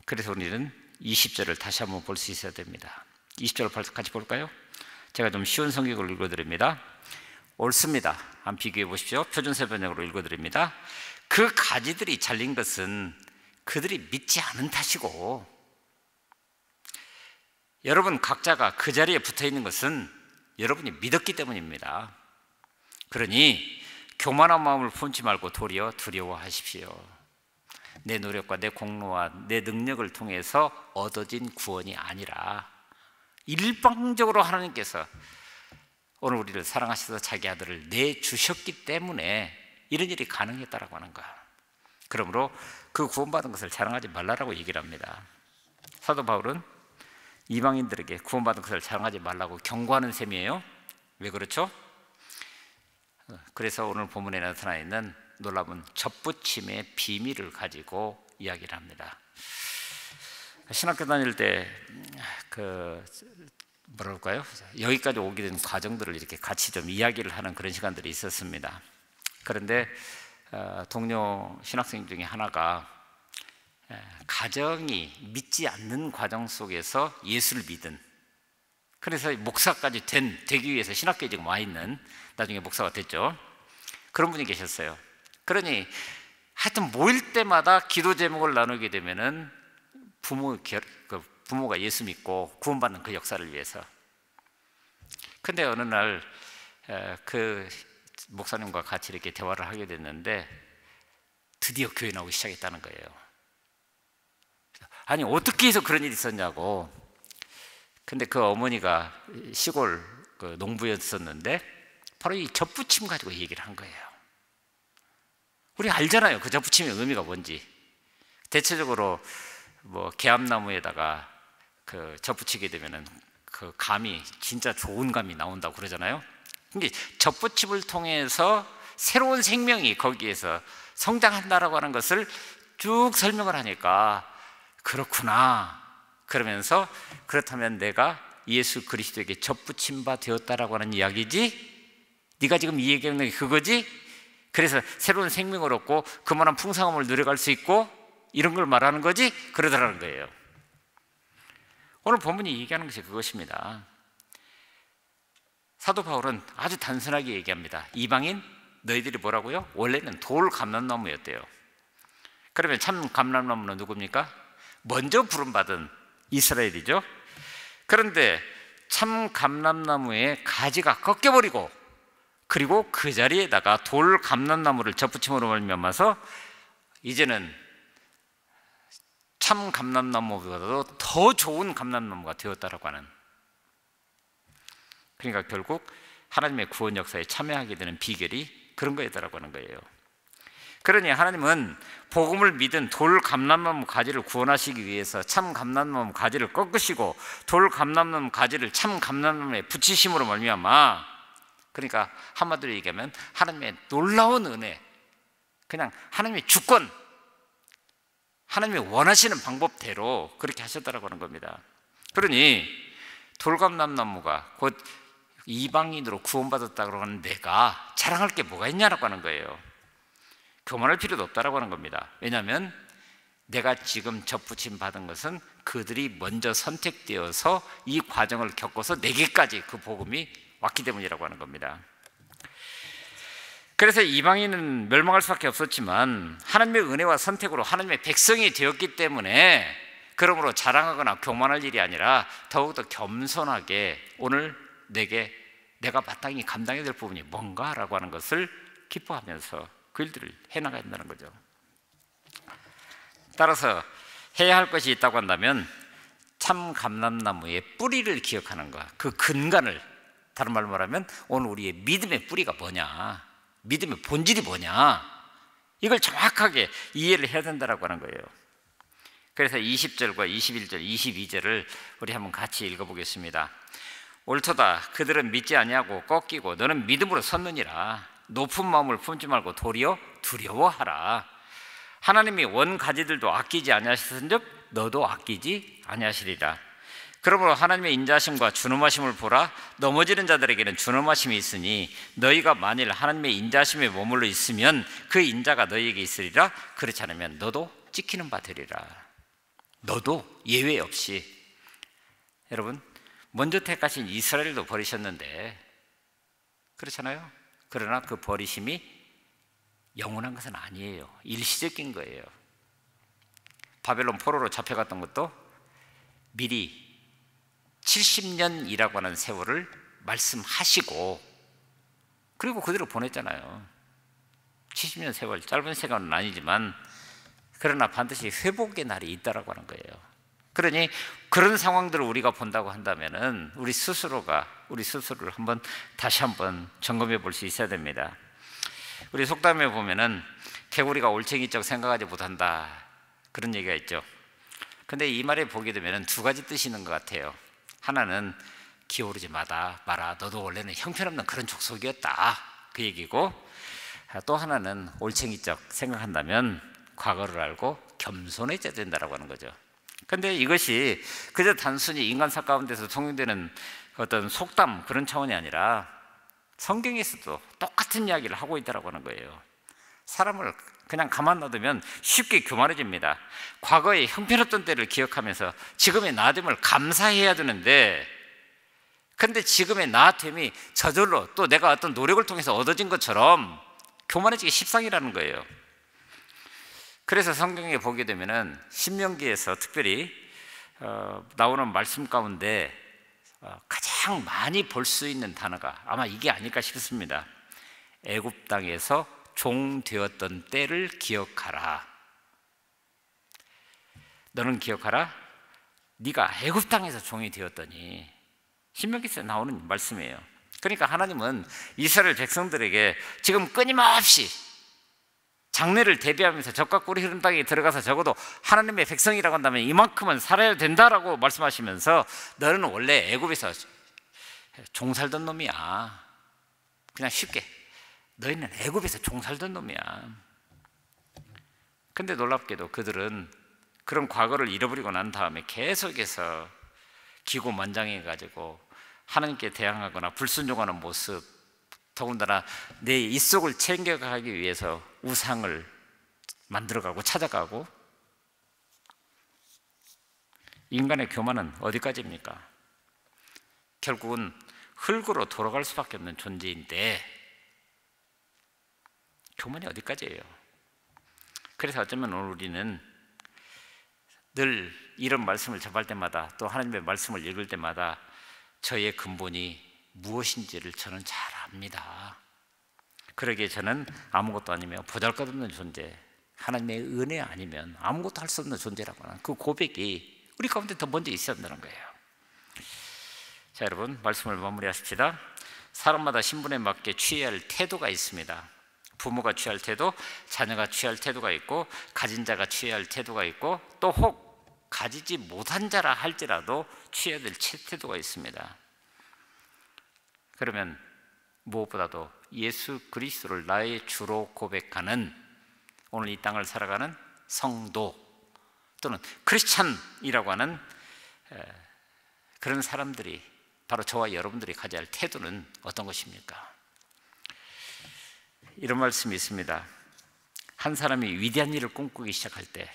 그래서 우리는 20절을 다시 한번 볼 수 있어야 됩니다. 20절을 같이 볼까요? 제가 좀 쉬운 성경을 읽어드립니다. 옳습니다. 한번 비교해 보십시오. 표준세 번역으로 읽어드립니다. 그 가지들이 잘린 것은 그들이 믿지 않은 탓이고, 여러분 각자가 그 자리에 붙어 있는 것은 여러분이 믿었기 때문입니다. 그러니 교만한 마음을 품지 말고 도리어 두려워하십시오. 내 노력과 내 공로와 내 능력을 통해서 얻어진 구원이 아니라 일방적으로 하나님께서 오늘 우리를 사랑하셔서 자기 아들을 내주셨기 때문에 이런 일이 가능했다라고 하는 거야. 그러므로 그 구원받은 것을 자랑하지 말라라고 얘기를 합니다. 사도 바울은 이방인들에게 구원받은 것을 자랑하지 말라고 경고하는 셈이에요. 왜 그렇죠? 그래서 오늘 본문에 나타나 있는 놀라운 접붙임의 비밀을 가지고 이야기를 합니다. 신학교 다닐 때 뭐랄까요? 여기까지 오게 된 과정들을 이렇게 같이 좀 이야기를 하는 그런 시간들이 있었습니다. 그런데 동료 신학생 중에 하나가 가정이 믿지 않는 과정 속에서 예수를 믿은, 그래서 목사까지 되기 위해서 신학교에 지금 와 있는, 나중에 목사가 됐죠. 그런 분이 계셨어요. 그러니 하여튼 모일 때마다 기도 제목을 나누게 되면은 부모가 예수 믿고 구원받는 그 역사를 위해서. 근데 어느 날 그 목사님과 같이 이렇게 대화를 하게 됐는데 드디어 교회 나오기 시작했다는 거예요. 아니 어떻게 해서 그런 일이 있었냐고. 근데 그 어머니가 시골 그 농부였었는데 바로 이 접붙임 가지고 얘기를 한 거예요. 우리 알잖아요, 그 접붙임의 의미가 뭔지. 대체적으로 뭐 개암나무에다가 그 접붙이게 되면은 그 감이 진짜 좋은 감이 나온다고 그러잖아요. 근데 접붙임을 통해서 새로운 생명이 거기에서 성장한다라고 하는 것을 쭉 설명을 하니까 그렇구나 그러면서, 그렇다면 내가 예수 그리스도에게 접붙임 바 되었다라고 하는 이야기지? 네가 지금 이 얘기하는 게 그거지? 그래서 새로운 생명을 얻고 그만한 풍성함을 누려갈 수 있고 이런 걸 말하는 거지? 그러더라는 거예요. 오늘 본문이 얘기하는 것이 그것입니다. 사도 바울은 아주 단순하게 얘기합니다. 이방인 너희들이 뭐라고요? 원래는 돌 감람나무였대요. 그러면 참 감람나무는 누굽니까? 먼저 부름받은 이스라엘이죠. 그런데 참 감람나무의 가지가 꺾여버리고, 그리고 그 자리에다가 돌 감람나무를 접붙임으로 말미암아서 이제는 참 감람나무보다도 더 좋은 감람나무가 되었다라고 하는, 그러니까 결국 하나님의 구원 역사에 참여하게 되는 비결이 그런 거였다라고 하는 거예요. 그러니 하나님은 복음을 믿은 돌 감람나무 가지를 구원하시기 위해서 참 감람나무 가지를 꺾으시고 돌 감람나무 가지를 참 감람나무에 붙이심으로 말미암아, 그러니까 한마디로 얘기하면 하나님의 놀라운 은혜, 그냥 하나님의 주권, 하나님이 원하시는 방법대로 그렇게 하셨다라고 하는 겁니다. 그러니 돌감람나무가 곧 이방인으로 구원받았다고 하는 내가 자랑할 게 뭐가 있냐라고 하는 거예요. 교만할 필요도 없다라고 하는 겁니다. 왜냐하면 내가 지금 접붙임 받은 것은 그들이 먼저 선택되어서 이 과정을 겪어서 내게까지 그 복음이 왔기 때문이라고 하는 겁니다. 그래서 이방인은 멸망할 수밖에 없었지만 하나님의 은혜와 선택으로 하나님의 백성이 되었기 때문에, 그러므로 자랑하거나 교만할 일이 아니라 더욱더 겸손하게 오늘 내가 마땅히 감당해야 될 부분이 뭔가라고 하는 것을 기뻐하면서 그 일들을 해나가야 된다는 거죠. 따라서 해야 할 것이 있다고 한다면 참 감람나무의 뿌리를 기억하는 것, 그 근간을, 다른 말로 말하면 오늘 우리의 믿음의 뿌리가 뭐냐, 믿음의 본질이 뭐냐, 이걸 정확하게 이해를 해야 된다고 하는 거예요. 그래서 20절과 21절, 22절을 우리 한번 같이 읽어보겠습니다. 옳도다. 그들은 믿지 아니하고 꺾이고 너는 믿음으로 섰느니라. 높은 마음을 품지 말고 도리어 두려워하라. 하나님이 원 가지들도 아끼지 아니하셨은즉 너도 아끼지 아니하시리라. 그러므로 하나님의 인자하심과 준엄하심을 보라. 넘어지는 자들에게는 준엄하심이 있으니 너희가 만일 하나님의 인자하심에 머물러 있으면 그 인자가 너희에게 있으리라. 그렇지 않으면 너도 찍히는 바 되리라. 너도 예외 없이. 여러분, 먼저 택하신 이스라엘도 버리셨는데, 그렇잖아요. 그러나 그 버리심이 영원한 것은 아니에요. 일시적인 거예요. 바벨론 포로로 잡혀갔던 것도 미리 70년이라고 하는 세월을 말씀하시고 그리고 그대로 보냈잖아요. 70년 세월, 짧은 시간은 아니지만 그러나 반드시 회복의 날이 있다라고 하는 거예요. 그러니 그런 상황들을 우리가 본다고 한다면은 우리 스스로를 다시 한번 점검해 볼 수 있어야 됩니다. 우리 속담에 보면은 개구리가 올챙이적 생각하지 못한다, 그런 얘기가 있죠. 근데 이 말에 보게 되면은 두 가지 뜻이 있는 것 같아요. 하나는 기어오르지 마라, 너도 원래는 형편없는 그런 족속이었다, 그 얘기고, 또 하나는 올챙이적 생각한다면 과거를 알고 겸손해져야 된다라고 하는 거죠. 근데 이것이 그저 단순히 인간사 가운데서 통용되는 어떤 속담, 그런 차원이 아니라 성경에서도 똑같은 이야기를 하고 있다라고 하는 거예요. 사람을 그냥 가만 놔두면 쉽게 교만해집니다. 과거의 형편없던 때를 기억하면서 지금의 나됨을 감사해야 되는데, 근데 지금의 나됨이 저절로 또 내가 어떤 노력을 통해서 얻어진 것처럼 교만해지기 십상이라는 거예요. 그래서 성경에 보게 되면은 신명기에서 특별히 나오는 말씀 가운데 가장 많이 볼 수 있는 단어가 아마 이게 아닐까 싶습니다. 애굽 땅에서 종 되었던 때를 기억하라. 너는 기억하라. 네가 애굽 땅에서 종이 되었더니, 신명기에서 나오는 말씀이에요. 그러니까 하나님은 이스라엘 백성들에게 지금 끊임없이 장래를 대비하면서 적과 꿀이 흐르는 땅에 들어가서 적어도 하나님의 백성이라고 한다면 이만큼은 살아야 된다라고 말씀하시면서 너는 원래 애굽에서 종 살던 놈이야. 그냥 쉽게 너희는 애굽에서 종 살던 놈이야. 근데 놀랍게도 그들은 그런 과거를 잃어버리고 난 다음에 계속해서 기고만장해가지고 하나님께 대항하거나 불순종하는 모습, 더군다나 내 입속을 챙겨가기 위해서 우상을 만들어가고 찾아가고, 인간의 교만은 어디까지입니까? 결국은 흙으로 돌아갈 수밖에 없는 존재인데 교만이 어디까지예요? 그래서 어쩌면 오늘 우리는 늘 이런 말씀을 접할 때마다, 또 하나님의 말씀을 읽을 때마다 저의 근본이 무엇인지를 저는 잘 압니다. 그러기에 저는 아무것도 아니면 보잘것없는 존재, 하나님의 은혜 아니면 아무것도 할 수 없는 존재라고 하는 그 고백이 우리 가운데 더 먼저 있어야 한다는 거예요. 자, 여러분, 말씀을 마무리하십시다. 사람마다 신분에 맞게 취해야 할 태도가 있습니다. 부모가 취할 태도, 자녀가 취할 태도가 있고, 가진 자가 취해야 할 태도가 있고, 또 혹 가지지 못한 자라 할지라도 취해야 될 태도가 있습니다. 그러면 무엇보다도 예수 그리스도를 나의 주로 고백하는, 오늘 이 땅을 살아가는 성도 또는 크리스찬이라고 하는 그런 사람들이, 바로 저와 여러분들이 가져야 할 태도는 어떤 것입니까? 이런 말씀이 있습니다. 한 사람이 위대한 일을 꿈꾸기 시작할 때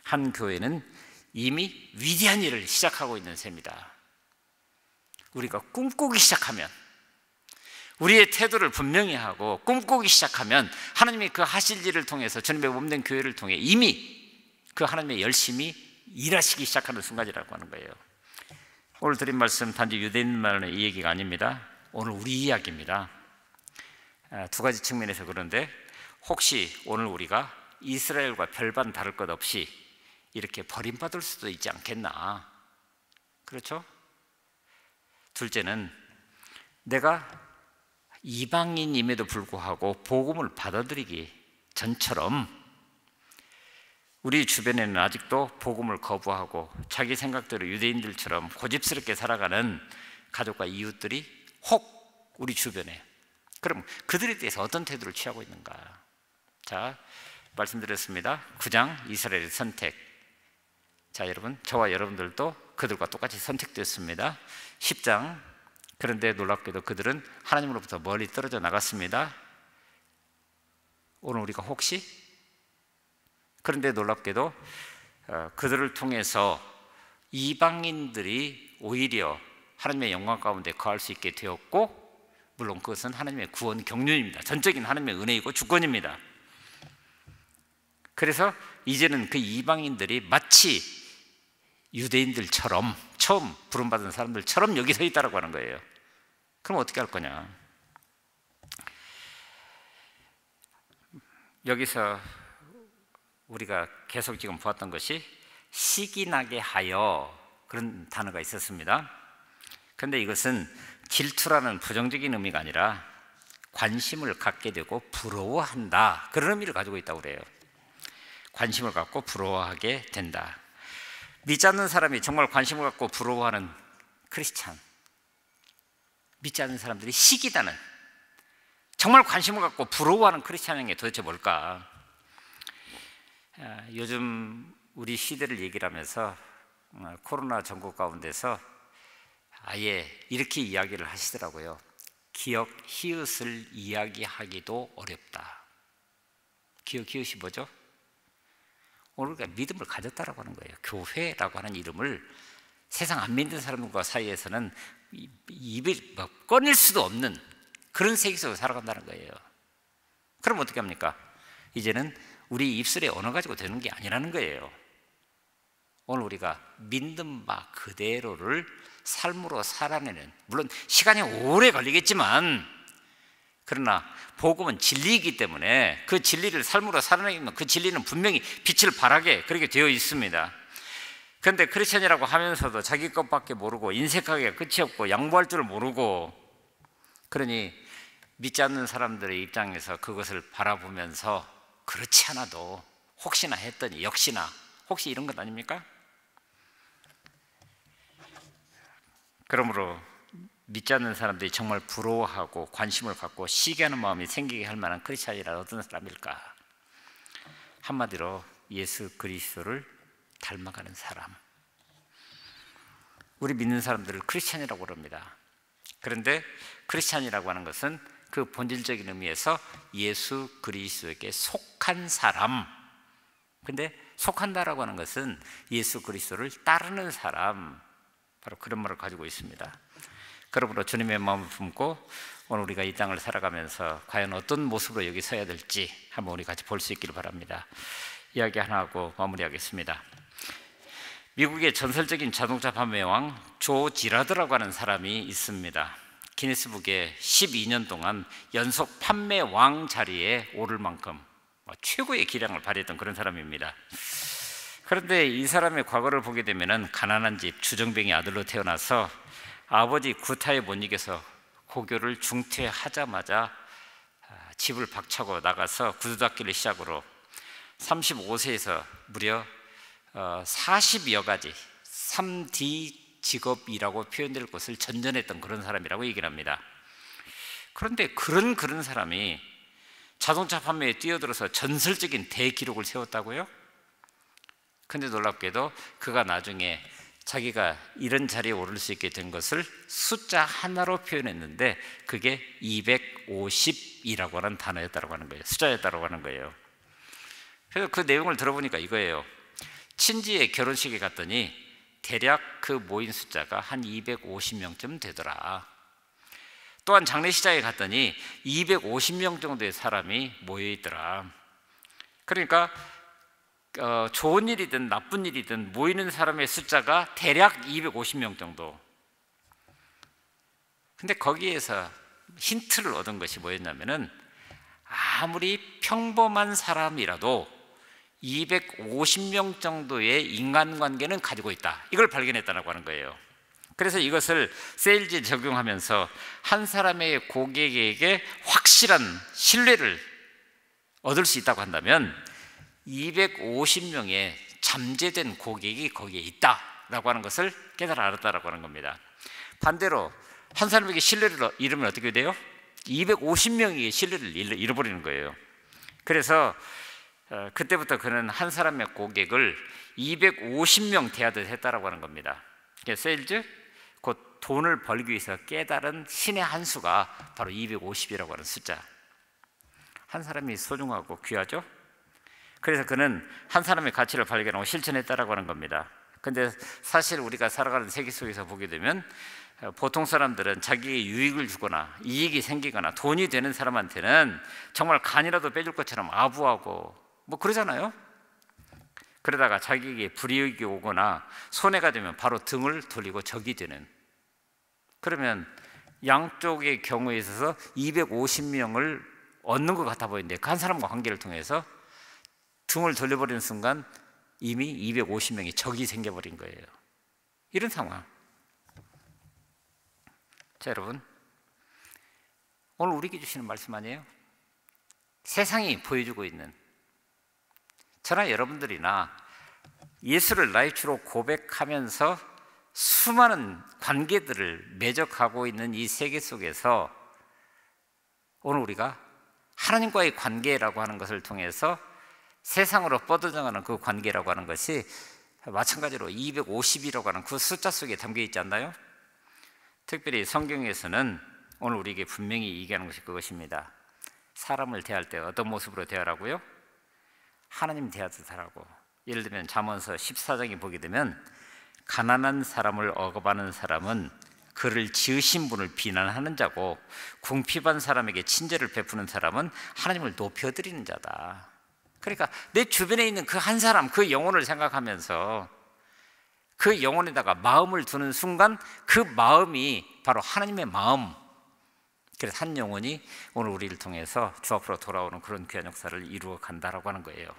한 교회는 이미 위대한 일을 시작하고 있는 셈이다. 우리가 꿈꾸기 시작하면, 우리의 태도를 분명히 하고 꿈꾸기 시작하면 하나님이 그 하실 일을 통해서 주님의 몸된 교회를 통해 이미 그 하나님의 열심히 일하시기 시작하는 순간이라고 하는 거예요. 오늘 드린 말씀 단지 유대인만의 이 얘기가 아닙니다. 오늘 우리 이야기입니다. 두 가지 측면에서 그런데, 혹시 오늘 우리가 이스라엘과 별반 다를 것 없이 이렇게 버림받을 수도 있지 않겠나? 그렇죠? 둘째는 내가 이방인임에도 불구하고 복음을 받아들이기 전처럼 우리 주변에는 아직도 복음을 거부하고 자기 생각대로 유대인들처럼 고집스럽게 살아가는 가족과 이웃들이 혹 우리 주변에, 그럼 그들에 대해서 어떤 태도를 취하고 있는가? 자, 말씀드렸습니다. 9장 이스라엘의 선택. 자, 여러분, 저와 여러분들도 그들과 똑같이 선택됐습니다. 10장, 그런데 놀랍게도 그들은 하나님으로부터 멀리 떨어져 나갔습니다. 오늘 우리가 혹시, 그런데 놀랍게도 그들을 통해서 이방인들이 오히려 하나님의 영광 가운데 거할 수 있게 되었고, 물론 그것은 하나님의 구원 경륜입니다. 전적인 하나님의 은혜이고 주권입니다. 그래서 이제는 그 이방인들이 마치 유대인들처럼, 처음 부름받은 사람들처럼 여기 서 있다고 하는 거예요. 그럼 어떻게 할 거냐? 여기서 우리가 계속 지금 보았던 것이 시기나게 하여, 그런 단어가 있었습니다. 그런데 이것은 질투라는 부정적인 의미가 아니라 관심을 갖게 되고 부러워한다, 그런 의미를 가지고 있다고 그래요. 관심을 갖고 부러워하게 된다. 믿지 않는 사람이 정말 관심을 갖고 부러워하는 크리스찬, 믿지 않는 사람들이 시기다는, 정말 관심을 갖고 부러워하는 크리스찬에게 도대체 뭘까? 요즘 우리 시대를 얘기를 하면서 코로나 전국 가운데서 아예 이렇게 이야기를 하시더라고요. 기억 히읗을 이야기하기도 어렵다. 기억 히읗이 뭐죠? 오늘 우리가 믿음을 가졌다라고 하는 거예요. 교회라고 하는 이름을 세상 안 믿는 사람과 사이에서는 입을 꺼낼 수도 없는 그런 세계 속에서 살아간다는 거예요. 그럼 어떻게 합니까? 이제는 우리 입술의 언어 가지고 되는 게 아니라는 거예요. 오늘 우리가 믿는 바 그대로를 삶으로 살아내는, 물론 시간이 오래 걸리겠지만, 그러나 복음은 진리이기 때문에 그 진리를 삶으로 살아내면 그 진리는 분명히 빛을 발하게 그렇게 되어 있습니다. 그런데 크리스천이라고 하면서도 자기 것밖에 모르고 인색하게 끝이 없고 양보할 줄 모르고, 그러니 믿지 않는 사람들의 입장에서 그것을 바라보면서 그렇지 않아도 혹시나 했더니 역시나, 혹시 이런 것 아닙니까? 그러므로 믿지 않는 사람들이 정말 부러워하고 관심을 갖고 시기하는 마음이 생기게 할 만한 크리스찬이란 어떤 사람일까? 한마디로 예수 그리스도를 닮아가는 사람. 우리 믿는 사람들을 크리스찬이라고 그럽니다. 그런데 크리스찬이라고 하는 것은 그 본질적인 의미에서 예수 그리스도에게 속한 사람. 근데 속한다라고 하는 것은 예수 그리스도를 따르는 사람, 바로 그런 말을 가지고 있습니다. 그러므로 주님의 마음을 품고 오늘 우리가 이 땅을 살아가면서 과연 어떤 모습으로 여기 서야 될지 한번 우리 같이 볼 수 있기를 바랍니다. 이야기 하나 하고 마무리하겠습니다. 미국의 전설적인 자동차 판매왕 조 지라드라고 하는 사람이 있습니다. 기네스북에 12년 동안 연속 판매왕 자리에 오를 만큼 최고의 기량을 발휘했던 그런 사람입니다. 그런데 이 사람의 과거를 보게 되면 가난한 집 주정뱅이 아들로 태어나서 아버지 구타에 못 이겨서 고교를 중퇴하자마자 집을 박차고 나가서 구두닦기를 시작으로 35세에서 무려 40여 가지 3D 직업이라고 표현될 것을 전전했던 그런 사람이라고 얘기를 합니다. 그런데 그런 사람이 자동차 판매에 뛰어들어서 전설적인 대기록을 세웠다고요? 근데 놀랍게도 그가 나중에 자기가 이런 자리에 오를 수 있게 된 것을 숫자 하나로 표현했는데 그게 250이라고 하는 단어였다고 하는 거예요. 숫자였다고 하는 거예요. 그래서 그 내용을 들어보니까 이거예요. 친지의 결혼식에 갔더니 대략 그 모인 숫자가 한 250명쯤 되더라. 또한 장례식장에 갔더니 250명 정도의 사람이 모여있더라. 그러니까 좋은 일이든 나쁜 일이든 모이는 사람의 숫자가 대략 250명 정도. 근데 거기에서 힌트를 얻은 것이 뭐였냐면은 아무리 평범한 사람이라도 250명 정도의 인간관계는 가지고 있다, 이걸 발견했다고 하는 거예요. 그래서 이것을 세일즈에 적용하면서 한 사람의 고객에게 확실한 신뢰를 얻을 수 있다고 한다면 250명의 잠재된 고객이 거기에 있다라고 하는 것을 깨달아 알았다라고 하는 겁니다. 반대로 한 사람에게 신뢰를 잃으면 어떻게 돼요? 250명의 신뢰를 잃어버리는 거예요. 그래서 그때부터 그는 한 사람의 고객을 250명 대하듯 했다라고 하는 겁니다. 세일즈, 곧 돈을 벌기 위해서 깨달은 신의 한 수가 바로 250이라고 하는 숫자. 한 사람이 소중하고 귀하죠? 그래서 그는 한 사람의 가치를 발견하고 실천했다라고 하는 겁니다. 근데 사실 우리가 살아가는 세계 속에서 보게 되면 보통 사람들은 자기에게 유익을 주거나 이익이 생기거나 돈이 되는 사람한테는 정말 간이라도 빼줄 것처럼 아부하고 뭐 그러잖아요. 그러다가 자기에게 불이익이 오거나 손해가 되면 바로 등을 돌리고 적이 되는, 그러면 양쪽의 경우에 있어서 250명을 얻는 것 같아 보이는데 그 한 사람과 관계를 통해서 등을 돌려버리는 순간 이미 250명이 적이 생겨버린 거예요. 이런 상황. 자, 여러분, 오늘 우리에게 주시는 말씀 아니에요? 세상이 보여주고 있는, 저나 여러분들이나 예수를 나의 주로 고백하면서 수많은 관계들을 맺어가고 있는 이 세계 속에서 오늘 우리가 하나님과의 관계라고 하는 것을 통해서 세상으로 뻗어나가는 그 관계라고 하는 것이 마찬가지로 250이라고 하는 그 숫자 속에 담겨 있지 않나요? 특별히 성경에서는 오늘 우리에게 분명히 얘기하는 것이 그것입니다. 사람을 대할 때 어떤 모습으로 대하라고요? 하나님 대하듯 하라고. 예를 들면 잠언서 14장에 보게 되면 가난한 사람을 억압하는 사람은 그를 지으신 분을 비난하는 자고 궁핍한 사람에게 친절을 베푸는 사람은 하나님을 높여드리는 자다. 그러니까 내 주변에 있는 그 한 사람, 그 영혼을 생각하면서 그 영혼에다가 마음을 두는 순간 그 마음이 바로 하나님의 마음. 그래서 한 영혼이 오늘 우리를 통해서 주 앞으로 돌아오는 그런 귀한 역사를 이루어 간다라고 하는 거예요.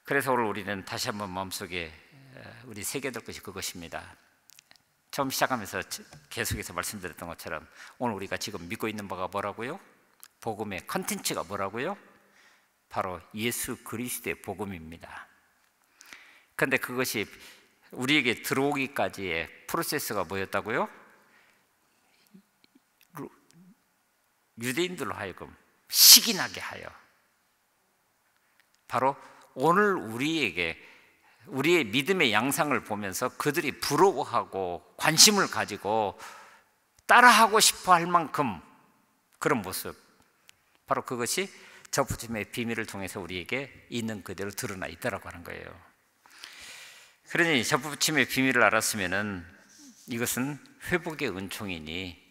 그래서 오늘 우리는 다시 한번 마음속에 우리 새겨둘 것이 그것입니다. 처음 시작하면서 계속해서 말씀드렸던 것처럼 오늘 우리가 지금 믿고 있는 바가 뭐라고요? 복음의 컨텐츠가 뭐라고요? 바로 예수 그리스도의 복음입니다. 그런데 그것이 우리에게 들어오기까지의 프로세스가 뭐였다고요? 유대인들로 하여금 시기나게 하여 바로 오늘 우리에게 우리의 믿음의 양상을 보면서 그들이 부러워하고 관심을 가지고 따라하고 싶어 할 만큼 그런 모습, 바로 그것이 접붙임의 비밀을 통해서 우리에게 있는 그대로 드러나 있다라고 하는 거예요. 그러니 접붙임의 비밀을 알았으면은 이것은 회복의 은총이니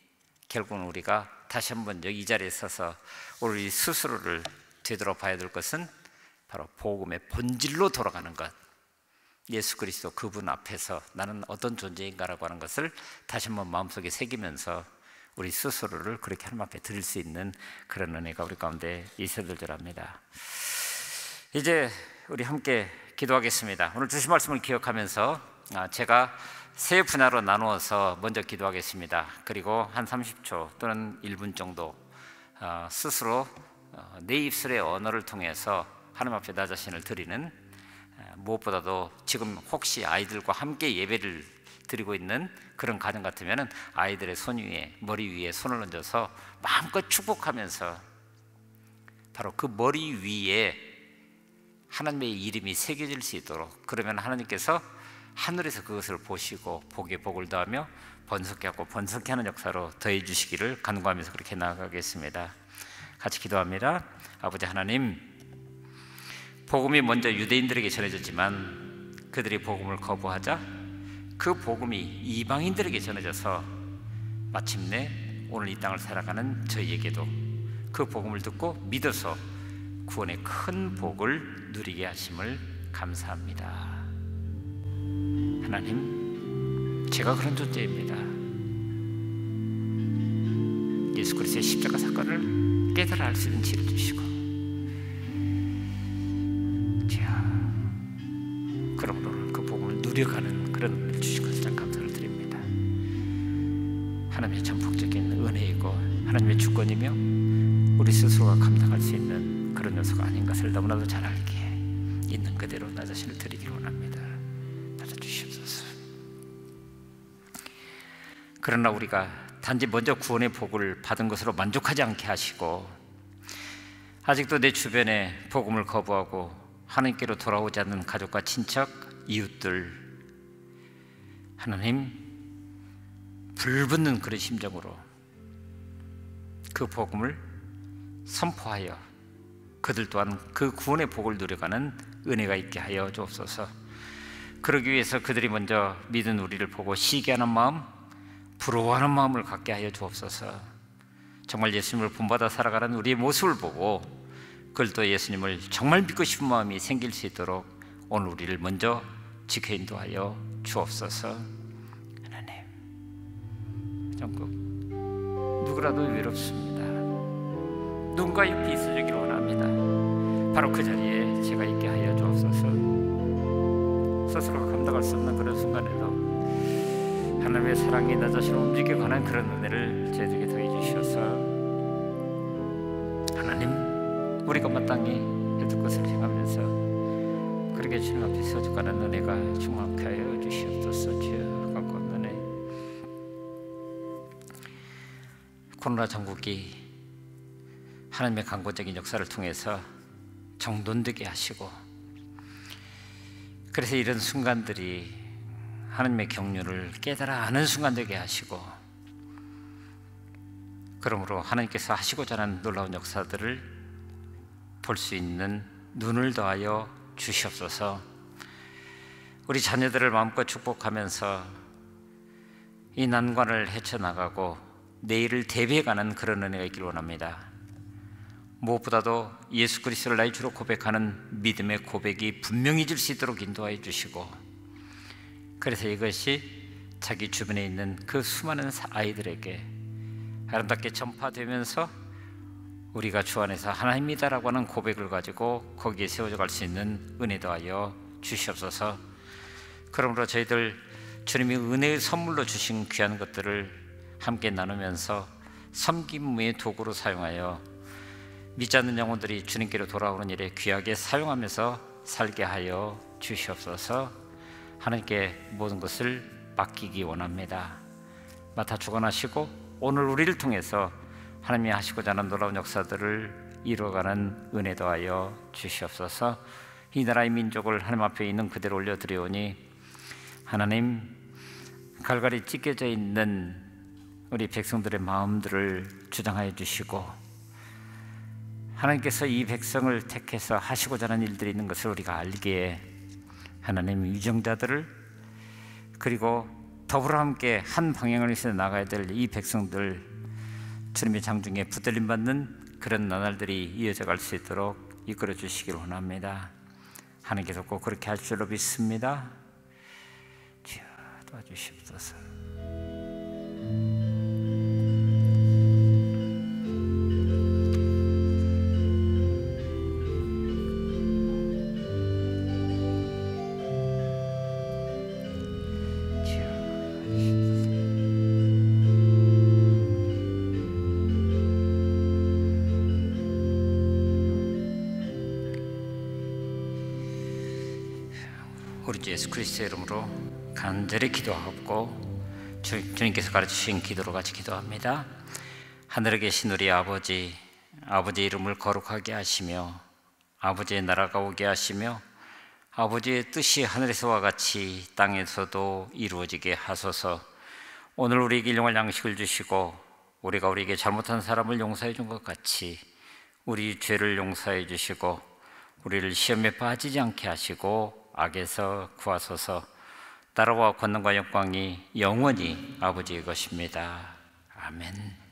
결국은 우리가 다시 한번 여기 이 자리에 서서 우리 스스로를 되돌아봐야 될 것은 바로 복음의 본질로 돌아가는 것, 예수 그리스도 그분 앞에서 나는 어떤 존재인가라고 하는 것을 다시 한번 마음속에 새기면서 우리 스스로를 그렇게 하나님 앞에 드릴 수 있는 그런 은혜가 우리 가운데 있어들 줄 압니다. 이제 우리 함께 기도하겠습니다. 오늘 주신 말씀을 기억하면서 제가 세 분야로 나누어서 먼저 기도하겠습니다. 그리고 한 30초 또는 1분 정도 스스로 내 입술의 언어를 통해서 하나님 앞에 나 자신을 드리는, 무엇보다도 지금 혹시 아이들과 함께 예배를 드리고 있는 그런 가정 같으면 아이들의 손 위에, 머리 위에 손을 얹어서 마음껏 축복하면서 바로 그 머리 위에 하나님의 이름이 새겨질 수 있도록, 그러면 하나님께서 하늘에서 그것을 보시고 복에 복을 더하며 번성케 하고 번성케 하는 역사로 더해 주시기를 간구하면서 그렇게 나아가겠습니다. 같이 기도합니다. 아버지 하나님, 복음이 먼저 유대인들에게 전해졌지만 그들이 복음을 거부하자 그 복음이 이방인들에게 전해져서 마침내 오늘 이 땅을 살아가는 저희에게도 그 복음을 듣고 믿어서 구원의 큰 복을 누리게 하심을 감사합니다. 하나님, 제가 그런 존재입니다. 예수 그리스도의 십자가 사건을 깨달아 알 수 있는 지혜를 주시고, 자, 그러므로 그 복음을 누려가는 그런 은혜를 주신 것을 참 감사를 드립니다. 하나님의 전폭적인 은혜이고 하나님의 주권이며 우리 스스로가 감당할 수 있는 그런 요소가 아닌 것을 너무나도 잘 알기에 있는 그대로 나 자신을 드리기를 원합니다. 받아주시옵소서. 그러나 우리가 단지 먼저 구원의 복을 받은 것으로 만족하지 않게 하시고 아직도 내 주변에 복음을 거부하고 하나님께로 돌아오지 않는 가족과 친척, 이웃들, 하나님, 불붙는 그런 심정으로 그 복음을 선포하여 그들 또한 그 구원의 복을 누려가는 은혜가 있게 하여 주옵소서. 그러기 위해서 그들이 먼저 믿은 우리를 보고 시기하는 마음, 부러워하는 마음을 갖게 하여 주옵소서. 정말 예수님을 본받아 살아가는 우리의 모습을 보고 그들도 예수님을 정말 믿고 싶은 마음이 생길 수 있도록 오늘 우리를 먼저 지켜 인도하여 주옵소서. 하나님, 정국 누구라도 외롭습니다. 누군가 옆에 있어주기를 원합니다. 바로 그 자리에 제가 있게 하여 주옵소서. 스스로 감당할 수 없는 그런 순간에도 하나님의 사랑이 나 자신을 움직여가는 그런 은혜를 저희들에게 더해 주셔서 하나님, 우리가 마땅히 해줄 것을 행하면서 그렇게 주님 앞에 서죽하는 은혜가 충만케 하여 주시옵소서. 주여, 감사합니다. 은혜. 코로나 전국이 하나님의 강권적인 역사를 통해서 정돈되게 하시고, 그래서 이런 순간들이 하나님의 경륜을 깨달아 아는 순간 되게 하시고, 그러므로 하나님께서 하시고자 하는 놀라운 역사들을 볼 수 있는 눈을 더하여 주시옵소서. 우리 자녀들을 마음껏 축복하면서 이 난관을 헤쳐나가고 내일을 대비해가는 그런 은혜가 있기를 원합니다. 무엇보다도 예수 그리스도를 나의 주로 고백하는 믿음의 고백이 분명해질 수 있도록 인도하여 주시고, 그래서 이것이 자기 주변에 있는 그 수많은 아이들에게 아름답게 전파되면서 우리가 주 안에서 하나님이다라고 하는 고백을 가지고 거기에 세워져 갈 수 있는 은혜 더하여 주시옵소서. 그러므로 저희들 주님이 은혜의 선물로 주신 귀한 것들을 함께 나누면서 섬김의 도구로 사용하여 믿지 않는 영혼들이 주님께로 돌아오는 일에 귀하게 사용하면서 살게 하여 주시옵소서. 하나님께 모든 것을 맡기기 원합니다. 맡아 주관하시고 오늘 우리를 통해서 하나님이 하시고자 하는 놀라운 역사들을 이루어가는 은혜 더하여 주시옵소서. 이 나라의 민족을 하나님 앞에 있는 그대로 올려드리오니 하나님, 갈갈이 찢겨져 있는 우리 백성들의 마음들을 주장하여 주시고, 하나님께서 이 백성을 택해서 하시고자 하는 일들이 있는 것을 우리가 알기에 하나님, 유정자들을 그리고 더불어 함께 한 방향을 위해서 나가야 될 이 백성들 주님의 장중에 붙들림 받는 그런 나날들이 이어져 갈 수 있도록 이끌어 주시길 원합니다. 하나님께서 꼭 그렇게 할 줄로 믿습니다. 주여, 도와주시옵소서. 우리 주 예수 그리스도의 이름으로 간절히 기도하고 주님께서 가르치신 기도로 같이 기도합니다. 하늘에 계신 우리 아버지, 아버지의 이름을 거룩하게 하시며 아버지의 나라가 오게 하시며 아버지의 뜻이 하늘에서와 같이 땅에서도 이루어지게 하소서. 오늘 우리에게 일용할 양식을 주시고 우리가 우리에게 잘못한 사람을 용서해 준 것 같이 우리 죄를 용서해 주시고 우리를 시험에 빠지지 않게 하시고 악에서 구하소서. 나라와 권능과 영광이 영원히 아버지의 것입니다. 아멘.